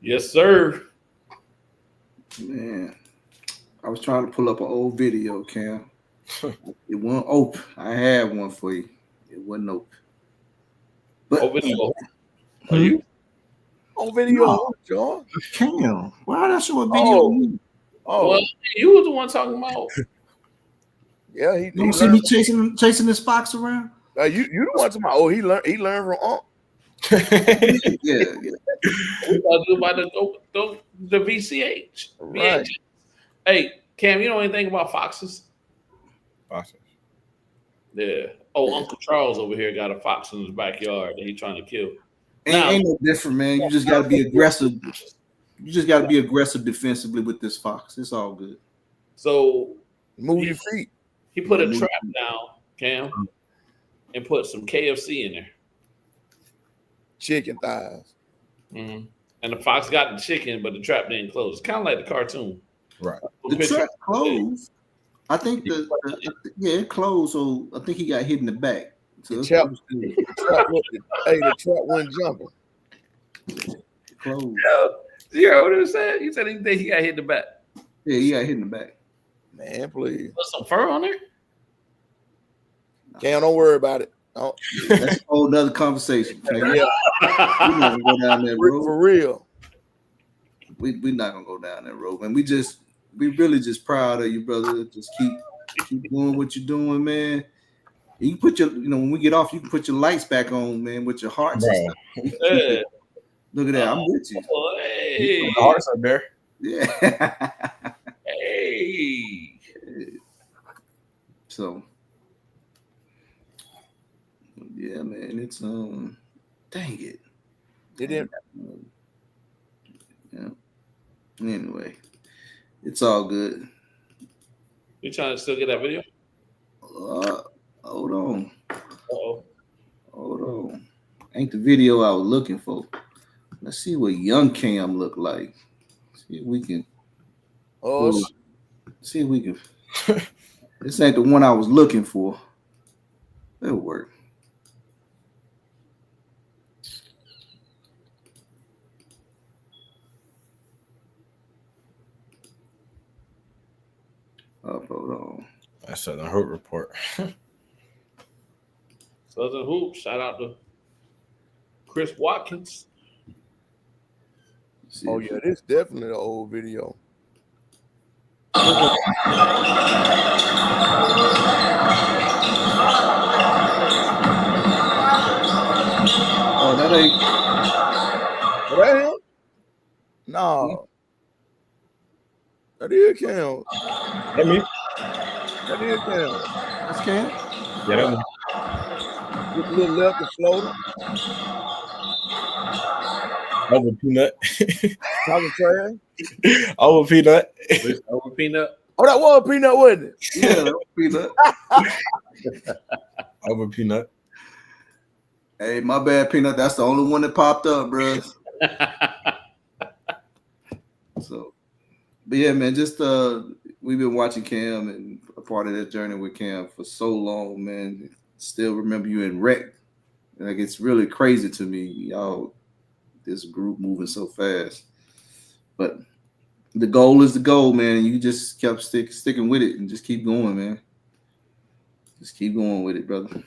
S1: Yes, sir.
S2: Man, I was trying to pull up an old video, Cam. It wasn't open. I had one for you. It wasn't open. But
S1: Oh, video.
S2: Hmm?
S1: Are you?
S3: On video,
S2: No.
S3: John.
S2: Cam, why did I show a video?
S3: Oh,
S1: Well, you was the one talking about.
S3: yeah.
S2: You don't see me chasing this fox around?
S3: You the one talking about. Oh, he learned from Unc.
S2: Yeah.
S1: We gotta do about the VCH.
S3: Right.
S1: VHS. Hey, Cam, you know anything about foxes?
S5: Foxes.
S1: Yeah. Oh, Uncle Charles over here got a fox in his backyard that he's trying to kill.
S2: Ain't no different, man. You just got to be aggressive. You just got to be aggressive defensively with this fox. It's all good.
S1: So
S3: Move your feet.
S1: he put a trap down, Cam, and put some KFC in there.
S3: Chicken thighs.
S1: Mm-hmm. And the fox got the chicken, but the trap didn't close. It's kind of like the cartoon.
S5: Right.
S2: The trap closed. I think it closed. So I think he got hit in the back. So
S3: The trap wasn't jumping.
S2: Closed.
S1: You heard what he said? He said he think he got hit in the back.
S2: Yeah, he got hit in the back.
S3: Man, please.
S1: Put some fur on there?
S3: Cam, don't worry about it. Oh,
S2: That's a whole nother conversation. Man.
S3: yeah,
S2: We're not gonna go down that road.
S3: for real.
S2: We're not gonna go down that road, man. We really just proud of you, brother. Just keep doing what you're doing, man. You can put when we get off, you can put your lights back on, man, with your hearts and stuff.
S1: Yeah.
S2: Look at that, I'm with you.
S1: Oh, hey.
S5: The hearts are there.
S2: Yeah.
S1: Hey.
S2: So, yeah, man, it's dang it.
S3: It didn't.
S2: Yeah. Anyway, it's all good.
S1: You trying to still get that video?
S2: Hold on.
S1: Uh-oh.
S2: Hold on. Ain't the video I was looking for. Let's see what young Cam look like. See if we can. See if we can. This ain't the one I was looking for. It'll work. Hold on.
S5: That's a Hoop report.
S1: Southern Hoop. Shout out to Chris Watkins.
S3: Oh yeah, this definitely an old video.
S2: Oh, that ain't.
S3: Oh, that him? No. That is Cam.
S5: That me?
S3: That is Cam.
S2: That's Cam?
S5: Yeah, that me.
S3: With a little left and floater.
S5: Over peanut.
S3: Talking trash.
S5: Over peanut.
S1: Over Peanut.
S3: Oh, that was Peanut, wasn't it?
S2: Yeah, that would be that.
S5: Over peanut.
S2: Hey, my bad, Peanut. That's the only one that popped up, bro. So, but yeah, man, just we've been watching Cam and a part of that journey with Cam for so long, man. Still remember you in rec. Like, it's really crazy to me, y'all. This group moving so fast, but the goal is the goal, man. And you just kept sticking with it and just keep going, man. Just keep going with it, brother.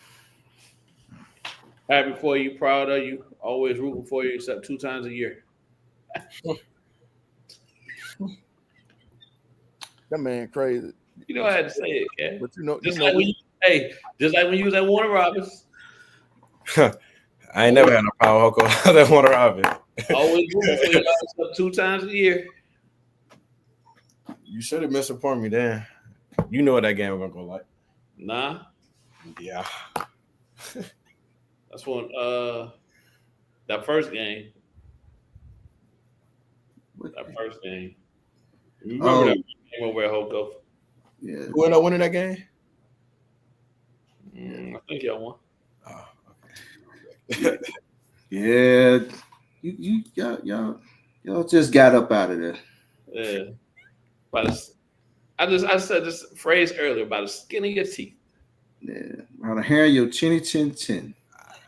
S1: Happy for you, proud of you, always rooting for you, except 2 times a year.
S3: That man crazy.
S1: You know I had to say it, okay?
S3: But you know,
S1: Just like when you was at Warner Robins.
S5: I ain't never had no power Hoko that Warner Robin.
S1: Always rooting for you, except 2 times a year.
S5: You should have misinformed me then. You know what that game was gonna go like.
S1: Nah,
S5: Yeah.
S1: that's when that first game. That first game. You remember that game over at Hoko?
S2: Yeah.
S5: Who ended up winning that game?
S1: I think y'all won.
S5: Oh,
S2: Yeah, y'all just got up out of there.
S1: Yeah. I said this phrase earlier about the skin of your teeth.
S2: Yeah, around the hair of your chinny chin chin.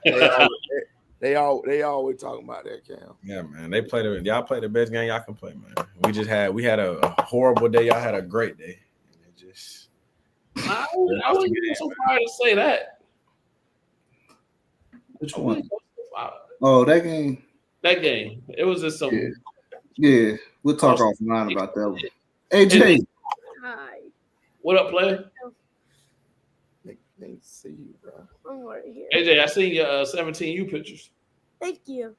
S3: that They always talking about that, Cam.
S5: Yeah, man. Y'all play the best game y'all can play, man. We had a horrible day. Y'all had a great day. And it just
S1: I wouldn't go so far to say that.
S2: Which one? Oh, that game.
S1: That game. It was just some.
S2: Yeah. We'll talk offline about that one. AJ.
S6: Hi.
S1: What up, player?
S3: They see you, bro.
S6: I'm right here.
S1: AJ, I seen your 17U pictures.
S6: Thank you.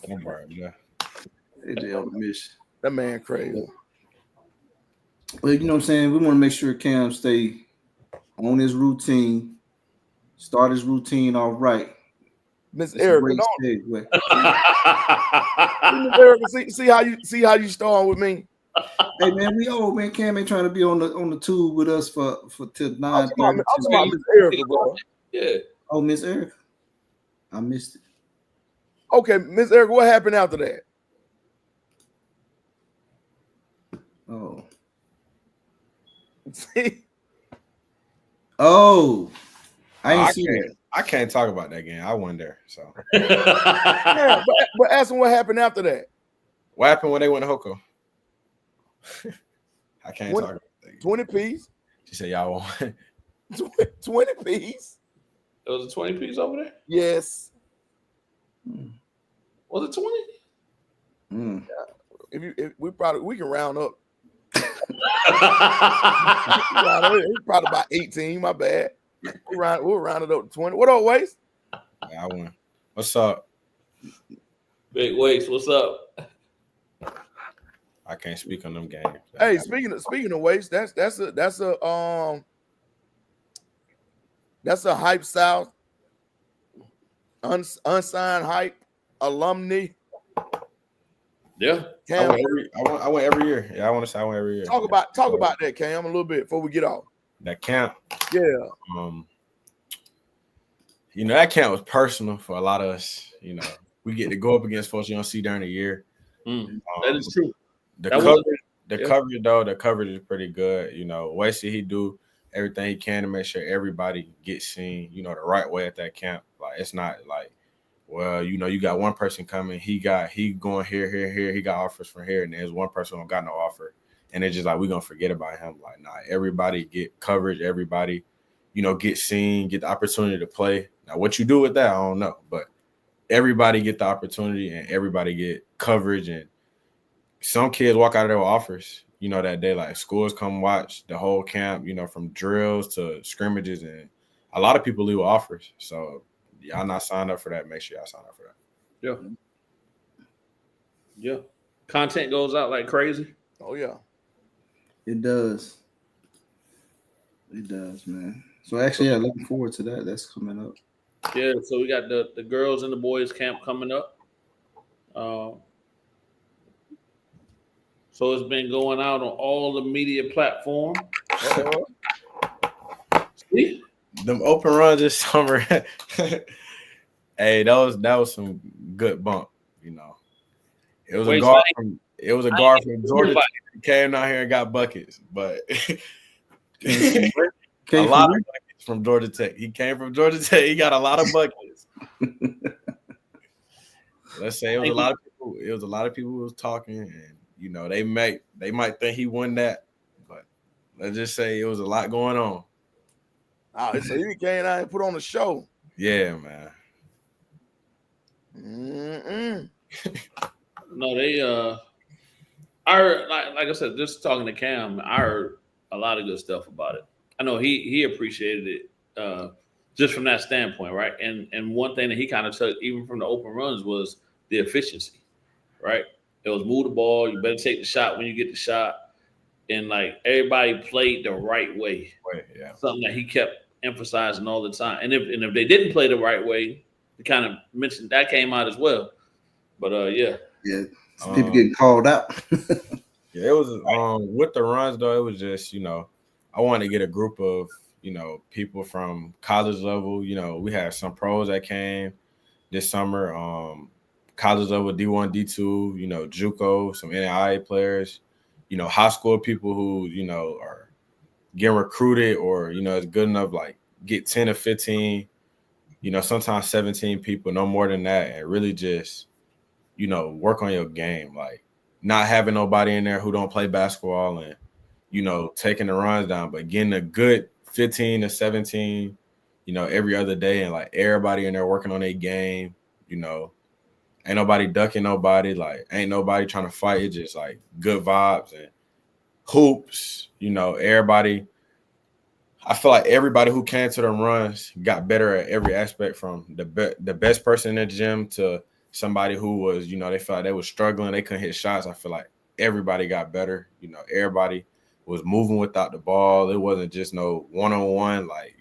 S5: don't worry, yeah.
S2: AJ on the mission.
S3: That man crazy.
S2: Well, you know what I'm saying? We want to make sure Cam stay on his routine, start his routine all right.
S3: Miss Erica,
S2: Miss
S3: Erica, see how you start with me.
S2: Hey man, man. Cam ain't trying to be on the tube with us for till 9:30.
S3: I'm talking about Miss Erica, bro.
S1: Yeah.
S2: Oh, Miss Erica, I missed it.
S3: Okay, Miss Erica, what happened after that?
S2: Oh.
S3: See?
S2: Oh, I ain't seen it.
S5: I can't talk about that game. I wasn't there. So
S3: Yeah, but ask them what happened after that.
S5: what happened when they went to Hoko? I can't talk about that.
S3: 20 piece.
S5: She said y'all won.
S3: 20 piece.
S1: It was a 20 piece over there?
S3: Yes.
S1: Was it 20?
S2: Mm.
S3: If we can round up. It's probably about 18. My bad. We'll round it up to 20. What up, Waste?
S5: Yeah, I won. What's up?
S1: Big Waste, what's up?
S5: I can't speak on them games.
S3: Hey, speaking of Waste, that's a Hype South unsigned hype alumni.
S1: Yeah.
S3: Cam,
S5: I went every year. Yeah, I want to say I went every year.
S3: talk about that, Cam, a little bit before we get off.
S5: That camp.
S3: Yeah.
S5: That camp was personal for a lot of us. We get to go up against folks you don't see during the year.
S1: That is true.
S5: The coverage is pretty good. Wasey, he do everything he can to make sure everybody gets seen, the right way at that camp. Like, it's not like, well, you got one person coming, he going here, he got offers from here, and there's one person who got no offer. And it's just like, we're gonna forget about him. Like, nah, everybody get coverage, everybody, get seen, get the opportunity to play. Now, what you do with that, I don't know, but everybody get the opportunity and everybody get coverage. And some kids walk out of there with offers, that day. Like, schools come watch the whole camp, from drills to scrimmages, and a lot of people leave with offers. So y'all not signed up for that, make sure y'all sign up for that.
S1: Yeah. Content goes out like crazy.
S3: Oh yeah.
S2: It does. It does, man. So actually, yeah, looking forward to that. That's coming up.
S1: Yeah, so we got the girls and the boys camp coming up. So it's been going out on all the media platforms. See?
S5: Them open runs this summer. Hey, that was some good bump, It was a guard from Georgia Tech who came out here and got buckets, but a lot of buckets from Georgia Tech. He came from Georgia Tech. He got a lot of buckets. Let's say it was a lot of people. It was a lot of people who was talking, and they might think he won that, but let's just say it was a lot going on.
S3: Oh, so you came out and put on a show.
S5: Yeah, man.
S1: No, they I heard, like I said, just talking to Cam, I heard a lot of good stuff about it. I know he appreciated it just from that standpoint, right? And one thing that he kind of took even from the open runs was the efficiency, right? It was move the ball, you better take the shot when you get the shot, and like everybody played the right way.
S5: Right, yeah.
S1: Something that he kept emphasizing all the time. And if they didn't play the right way, he kind of mentioned that came out as well. But yeah.
S2: Yeah. People getting called out.
S5: Yeah, it was with the runs though, it was just, I wanted to get a group of, people from college level. We had some pros that came this summer, college level, D1, D2, JUCO, some NAIA players, high school people who, are getting recruited or, it's good enough, like get 10 or 15, sometimes 17 people, no more than that, and really just, work on your game. Like not having nobody in there who don't play basketball and, taking the runs down, but getting a good 15 to 17, every other day, and like everybody in there working on their game, ain't nobody ducking nobody, like ain't nobody trying to fight. It's just like good vibes and hoops, everybody. I feel like everybody who came to the runs got better at every aspect, from the best person in the gym to somebody who was, they felt like they was struggling, they couldn't hit shots. I feel like everybody got better. Everybody was moving without the ball. It wasn't just no one-on-one, like,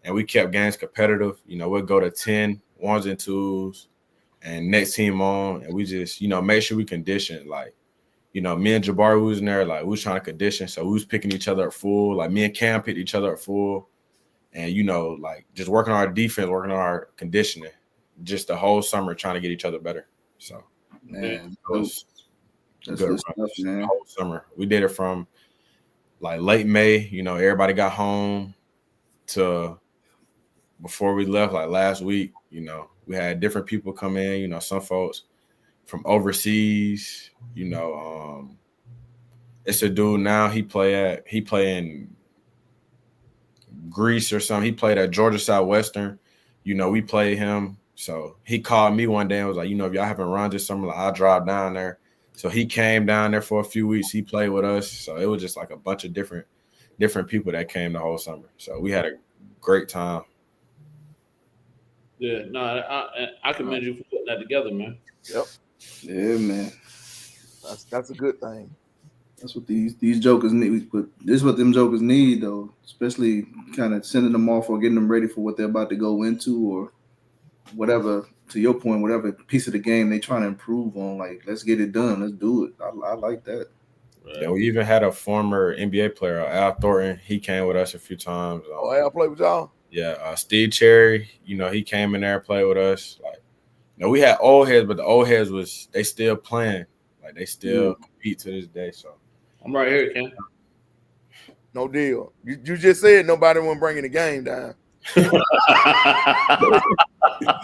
S5: and we kept games competitive. We'd go to 10 ones and twos and next team on, and we just, make sure we condition, like, me and Jabari was in there, like, we was trying to condition. So we was picking each other up full. Like, me and Cam picked each other up full. And, like, just working on our defense, working on our conditioning, just the whole summer trying to get each other better. So,
S2: Man,
S5: that's
S2: good stuff, man.
S5: The whole summer. We did it from, like, late May. Everybody got home to before we left, like, last week. We had different people come in, some folks from overseas, it's a dude now. He play in Greece or something. He played at Georgia Southwestern. We played him. So he called me one day and was like, if y'all haven't run this summer, like, I'll drive down there. So he came down there for a few weeks. He played with us. So it was just like a bunch of different people that came the whole summer. So we had a great time.
S1: Yeah, no, I commend you for putting that together, man.
S3: Yep.
S2: Yeah, man.
S3: That's a good thing.
S2: That's what these jokers need. But this is what them jokers need, though. Especially kind of sending them off or getting them ready for what they're about to go into, or whatever. To your point, whatever piece of the game they trying to improve on. Like, let's get it done. Let's do it. I like that.
S5: Yeah, we even had a former NBA player, Al Thornton. He came with us a few times.
S3: Oh, Al played with y'all?
S5: Yeah, Steve Cherry. He came in there and played with us. Like, we had old heads, but the old heads they still playing. Like, they still compete to this day. So
S1: I'm right here, Ken.
S3: No deal. You just said nobody wasn't bringing the game down. You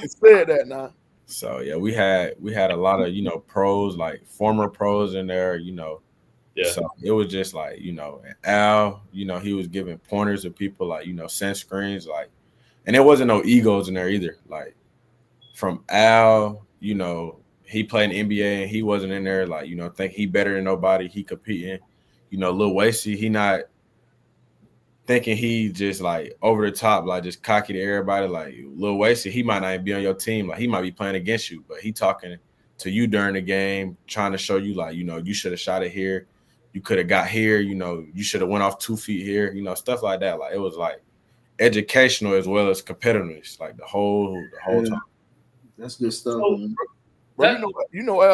S3: said that now.
S5: So yeah, we had a lot of pros, like former pros in there.
S1: Yeah.
S5: So it was just like, and Al, he was giving pointers to people, like, send screens, like, and there wasn't no egos in there either. Like, from Al, he played in the NBA and he wasn't in there, like, think he better than nobody. He competing. Lil Wasey, he not thinking he just like over the top, like just cocky to everybody. Like, Lil Wasey, he might not even be on your team. Like, he might be playing against you, but he talking to you during the game, trying to show you, like, you should have shot it here. You could have got here, you should have went off 2 feet here, stuff like that. Like, it was like educational as well as competitiveness, like the whole time.
S2: That's good stuff.
S1: So,
S3: Bro, Al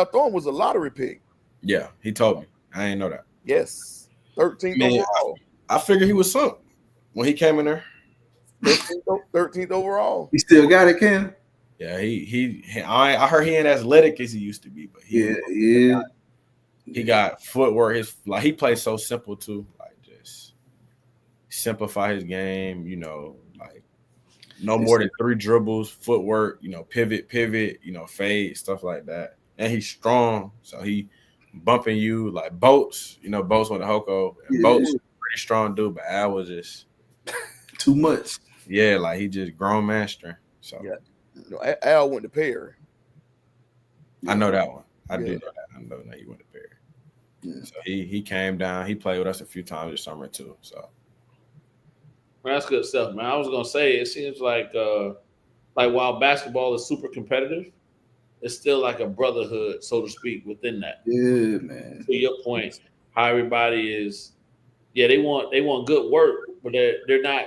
S3: Thornton was a lottery pick.
S5: Yeah, he told me. I didn't know that.
S3: Yes. 13th overall.
S5: I figured he was something when he came in there.
S3: 13th overall.
S2: He still got it, Ken?
S5: Yeah, I heard he ain't as athletic as he used to be, but he got footwork. He plays so simple too. Like, just simplify his game, like no more than 3 dribbles, footwork, pivot, fade, stuff like that. And he's strong, so he bumping you like Boats, Boats with the Hoko. And Boats is a pretty strong dude, but Al was just
S2: too much.
S5: Yeah, like he just grown man strength. So
S3: yeah. Al went to Perry.
S5: I know that one. I do know that. I know that he went to Perry. Yeah. So he came down. He played with us a few times this summer too. So
S1: that's good stuff, man. I was gonna say, it seems like while basketball is super competitive, it's still like a brotherhood, so to speak, within that.
S2: Yeah, man.
S1: To your point, how everybody is, they want good work, but they're not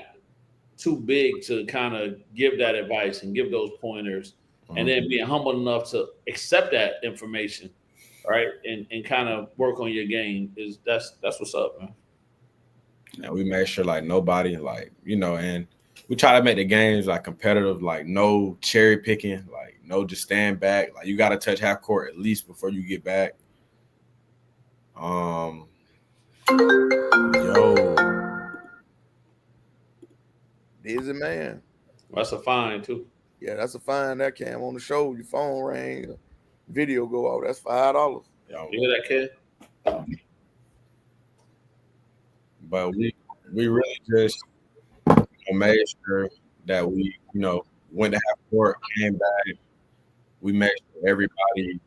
S1: too big to kind of give that advice and give those pointers, and then being humble enough to accept that information, right, and kind of work on your game. That's what's up, man.
S5: And we made sure, like, nobody, like, and we try to make the games like competitive, like no cherry picking, like no just stand back. Like, you got to touch half court at least before you get back.
S3: Busy man.
S1: That's a fine too.
S3: Yeah, that's a fine. That Cam on the show. Your phone rang, video go out. That's $5.
S5: Yeah,
S1: You hear that, kid?
S5: but we really just made sure that we, went to half court, came back. We made sure everybody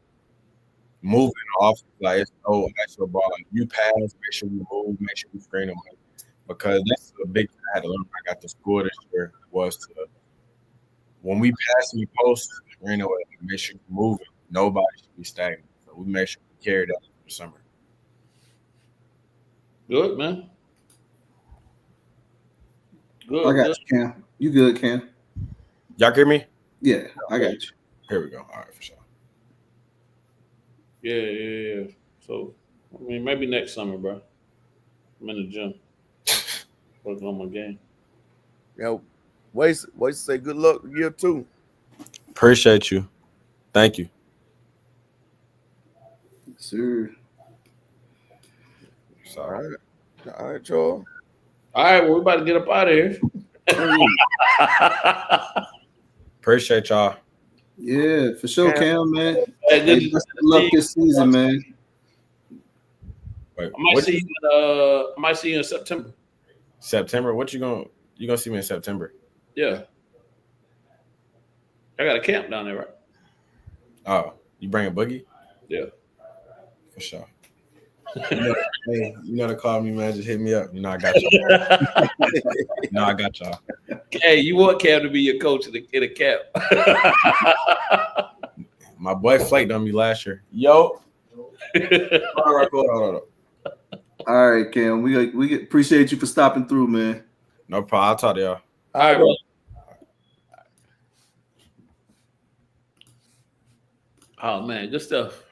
S5: moving off, like it's no extra ball. Like you pass, make sure you move, make sure you screen them. Because that's a big thing I had to learn when I got to school this year was to, when we pass and we post, make sure you moving. Nobody should be stagnant. So we make sure we carry that for summer.
S1: Good, man. Good.
S2: I got
S1: good.
S2: you, Cam. You good, Cam?
S5: Y'all hear me?
S2: Yeah, I got you.
S5: Here we go. All right, for sure.
S1: Yeah. So, I mean, maybe next summer, bro. I'm in the gym. Working on my game.
S3: Waste say good luck year 2.
S5: Appreciate you. Thank you.
S2: Sir.
S5: Sorry.
S3: All right, Charles.
S1: All right, well, we about to get up out of here.
S5: Appreciate y'all.
S2: Yeah, for sure, Cam, man.
S1: Hey,
S2: Hey, best of luck this season, man.
S5: Wait,
S1: I might see you in September.
S5: September? What you gonna see me in September?
S1: Yeah. I got a camp down there, right?
S5: Oh, you bring a boogie?
S1: Yeah.
S5: For sure. Hey, to call me, man. Just hit me up. I got y'all. I got y'all.
S1: Hey, you want Cam to be your coach in a camp?
S5: My boy flaked on me last year. Yo. Hold on.
S2: All right, Cam. We appreciate you for stopping through, man.
S5: No problem. I'll talk to y'all.
S1: All right, bro. Oh man, good stuff.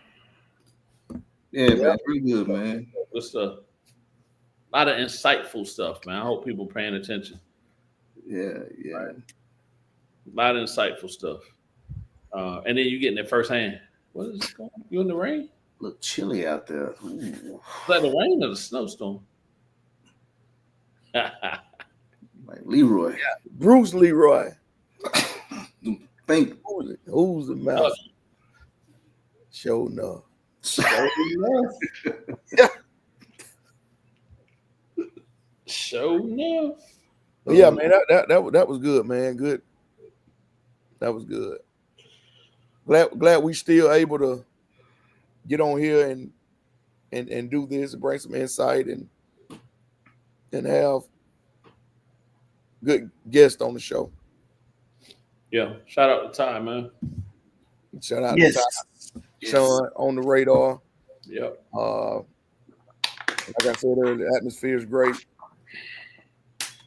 S2: Yeah, man. Pretty good, man.
S1: Good stuff. A lot of insightful stuff, man. I hope people paying attention.
S2: Yeah.
S1: Right. A lot of insightful stuff. And then you getting it firsthand. What is going on? You in the rain?
S2: Look chilly out there. Ooh.
S1: Is that the rain or the snowstorm?
S2: Like Leroy.
S3: Bruce Leroy.
S2: Think.
S3: Who's the mouse? Show enough.
S1: Show enough.
S3: Yeah, man, that was good, man. Good. That was good. Glad we still able to get on here and do this and bring some insight and have good guests on the show.
S1: Yeah. Shout out to Ty, man.
S3: Shout out to Ty. Sean on the radar.
S1: Yep.
S3: Like I said earlier, the atmosphere is great.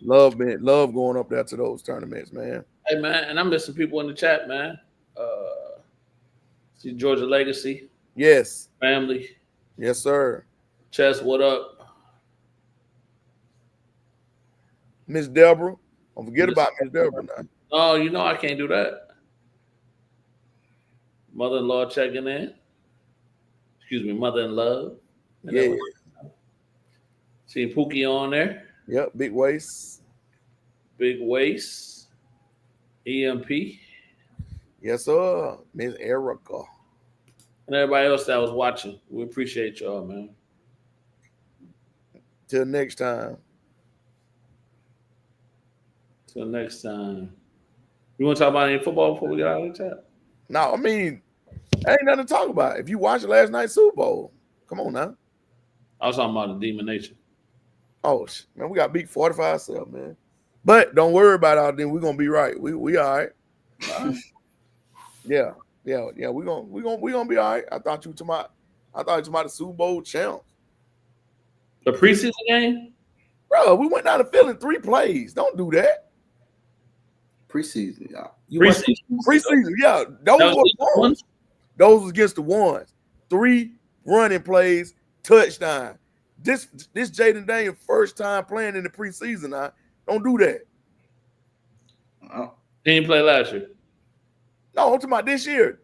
S3: Love going up there to those tournaments, man.
S1: Hey man, and I'm missing people in the chat, man. See Georgia Legacy.
S3: Yes.
S1: Family.
S3: Yes, sir.
S1: Chess, what up?
S3: Miss Deborah. Don't forget about Miss Deborah now.
S1: Oh, you know I can't do that. Mother-in-law checking in. Excuse me, mother-in-law.
S3: Yeah.
S1: See Pookie on there.
S3: Yep, big waist.
S1: Big waist. EMP.
S3: Yes, sir. Miss Erica.
S1: And everybody else that was watching. We appreciate y'all, man.
S3: Till next time.
S1: Till next time. You want to talk about any football before we get out of the chat?
S3: No, I mean, ain't nothing to talk about. If you watched last night's Super Bowl, come on now.
S1: I was talking about the Demon Nation.
S3: Oh, man, we got beat 45-7, man. But don't worry about it. Then we're gonna be right. We all right. Yeah. We're gonna be all right. I thought you talking about the Super Bowl champs.
S1: The preseason game?
S3: Bro, we went down the field in 3 plays. Don't do that.
S2: Preseason.
S3: Preseason, yeah. Those were the ones. Those was against the ones. 3 running plays, touchdown. This Jaden Daniels first time playing in the preseason. Now, don't do that.
S1: He didn't play last year.
S3: No, I'm talking about this year.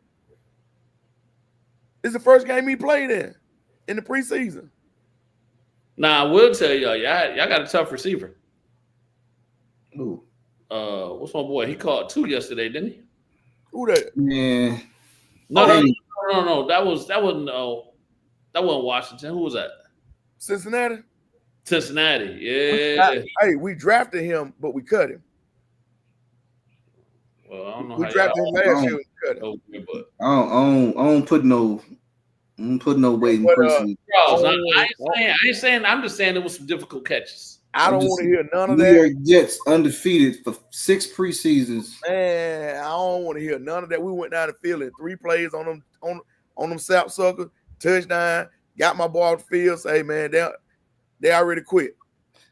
S3: This is the first game he played in the preseason.
S1: Nah, I will tell y'all got a tough receiver.
S2: Ooh.
S1: what's my boy? He caught 2 yesterday, didn't he?
S3: Who that?
S2: Yeah.
S1: No,
S2: Hey,
S1: no. That wasn't Washington. Who was that?
S3: Cincinnati.
S1: Cincinnati.
S3: Hey,
S1: Yeah.
S3: we drafted him, but we cut him.
S1: Well, I don't know
S3: We
S1: how
S3: drafted him last year.
S1: y'all.
S3: We cut him.
S1: Okay, but
S2: I don't put no weight in
S3: But,
S2: preseason.
S1: Charles,
S3: I
S1: I
S3: don't
S1: ain't saying. I'm just saying it was some difficult catches.
S3: I don't
S2: I'm
S3: want to
S2: just-
S3: hear none of
S2: New
S3: that.
S2: York Jets undefeated for 6 preseasons.
S3: Man, I don't want to hear none of that. We went down the field in 3 plays on them sap sucker, touchdown, got my ball off the field. Say, hey, man, they already quit.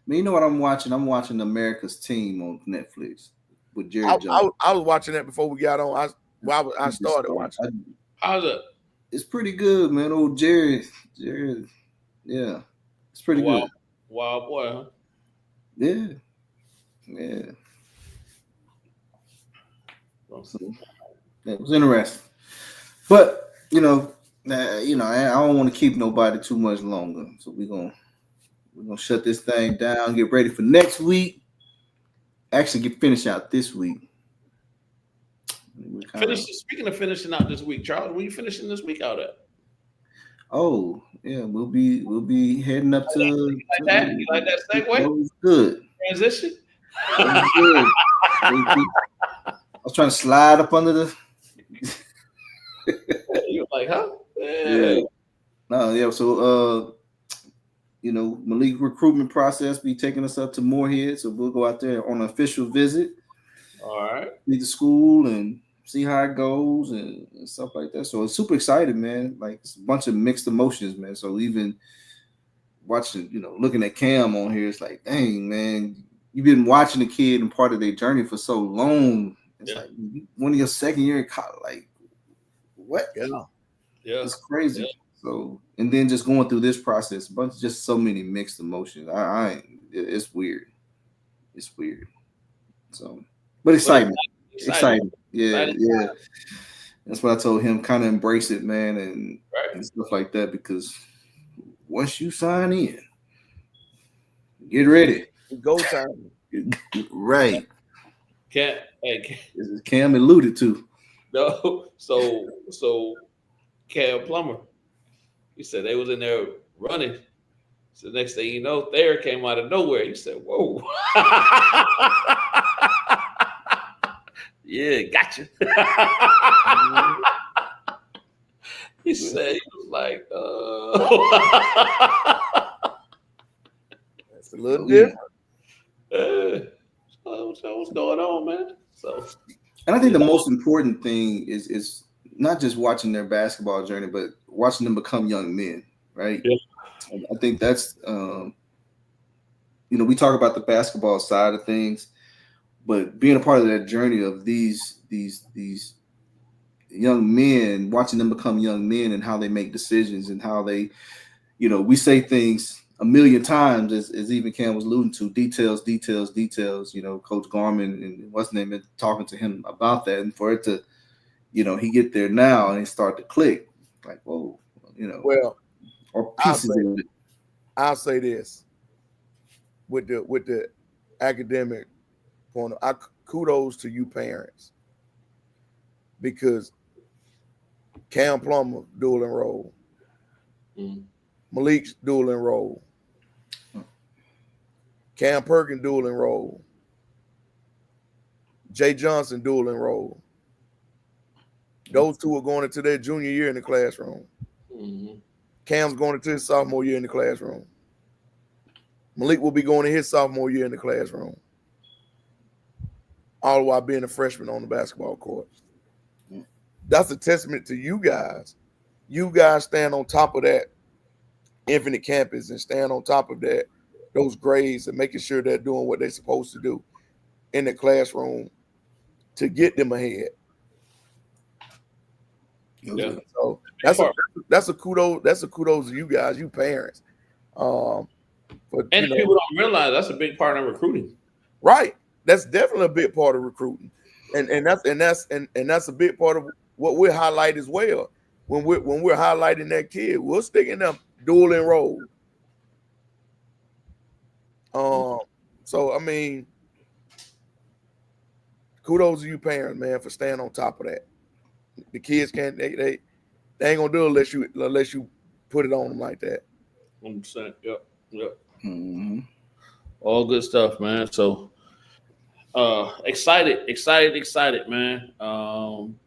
S2: Man, you know what I'm watching? I'm watching America's Team on Netflix with Jerry Jones.
S3: I was watching that before we got on. I started watching.
S1: How's it?
S2: It's pretty good, man. Old Jerry, yeah, it's pretty good.
S1: Wild boy, huh?
S2: Yeah. So, it was interesting, but I don't want to keep nobody too much longer. So we're gonna shut this thing down. Get ready for next week. Actually, finish out this week.
S1: Speaking of finishing out this week, Charles, when you finishing this week out at?
S2: Oh yeah, we'll be heading up to.
S1: You like that segue?
S2: That was good.
S1: Transition.
S2: That was good. I was trying to slide up under the.
S1: You're like, huh?
S2: Yeah. No, yeah. So, Malik recruitment process be taking us up to Moorhead, so we'll go out there on an official visit.
S1: All right.
S2: Meet the school and see how it goes and stuff like that. So it's super excited, man. Like it's a bunch of mixed emotions, man. So even watching, looking at Cam on here, it's like, dang, man, you've been watching the kid and part of their journey for so long. It's like one of your second year in college, like what?
S3: Yeah.
S2: It's crazy.
S1: Yeah.
S2: So, and then just going through this process, just so many mixed emotions. It's weird. It's weird. So, but excitement. Exciting. Yeah. That's what I told him. Kind of embrace it, man, and stuff like that. Because once you sign in, get ready.
S3: Go time.
S2: Right.
S1: Cam
S2: alluded to.
S1: No. So Cam Plummer. He said they was in there running. So next thing you know, Thayer came out of nowhere. He said, "Whoa." Yeah, gotcha. He said he was like,
S3: That's a little different.
S1: So what's going on, man? So,
S2: and I think the most important thing is not just watching their basketball journey, but watching them become young men, right?
S1: Yeah.
S2: I think that's we talk about the basketball side of things, but being a part of that journey of these young men, watching them become young men and how they make decisions and how they, we say things a million times as even Cam was alluding to, details. Coach Garmin and what's his name been talking to him about that, and for it to, he get there now and it start to click, like, whoa,
S3: Well,
S2: or pieces of it.
S3: I'll say this with the academic point. Kudos to you parents, because Cam Plummer dual enroll, Malik's dual enroll, Cam Perkins dual enroll, Jay Johnson dual enroll. Those two are going into their junior year in the classroom.
S1: mm-hmm.
S3: Cam's going into his sophomore year in the classroom. Malik will be going to his sophomore year in the classroom. All while being a freshman on the basketball court. That's a testament to you guys. You guys stand on top of that infinite campus and stand on top of those grades and making sure they're doing what they're supposed to do in the classroom to get them ahead.
S1: Yeah.
S3: So that's a kudos to you guys, you parents. But
S1: and people don't realize that's a big part of recruiting.
S3: Right. That's definitely a big part of recruiting. And that's a big part of what we highlight as well. When we're highlighting that kid, we're sticking them dual enroll. So I mean, kudos to you parents, man, for staying on top of that. The kids can't they ain't gonna do it unless you put it on them like that.
S1: 100%. Yep.
S2: Mm-hmm.
S1: All good stuff, man. So excited, man.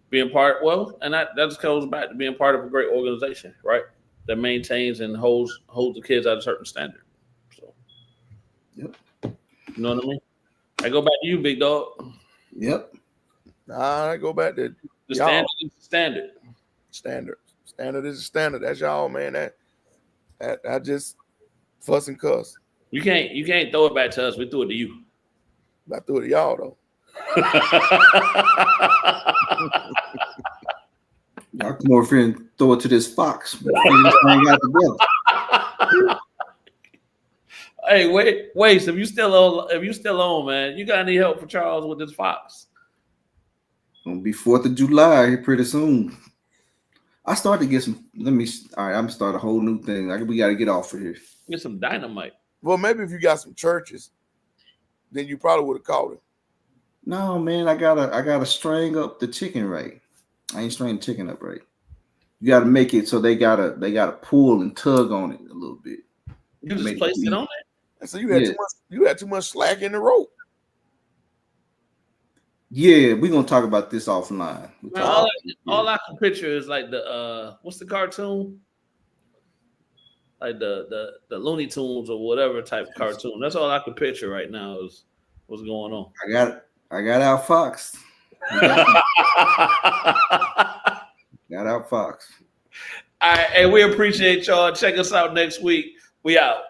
S1: Being part, well, and that just goes back to being part of a great organization, right? That maintains and holds the kids at a certain standard. So,
S2: Yep.
S1: You know what I mean? I go back to you, big dog.
S2: Yep.
S3: Nah, I go back to
S1: The
S3: y'all.
S1: standard is the standard.
S3: Standard is a standard. That's y'all, man. That I just fuss and cuss.
S1: You can't throw it back to us. We threw it to you.
S3: I threw it to y'all though.
S2: Y'all come over here and throw it to this fox. Figure this thing out together.
S1: Hey, wait. If you still on, man, you got any help for Charles with this fox?
S2: Gonna be 4th of July here pretty soon. I started to get some. All right, I'm gonna start a whole new thing. We got to get off of here.
S1: Get some dynamite.
S3: Well, maybe if you got some churches, then you probably would have caught it.
S2: No, man, I gotta string up the chicken right. I ain't stringing the chicken up right. You gotta make it so they gotta pull and tug on it a little bit.
S1: You just placed it on it.
S3: And so you had too much slack in the rope.
S2: Yeah, we're gonna talk about this offline.
S1: Man, all I can picture is like the what's the cartoon? Like the Looney Tunes or whatever type of cartoon. That's all I can picture right now is what's going on.
S2: I got out Fox. Got out Fox.
S1: All right, and we appreciate y'all. Check us out next week. We out.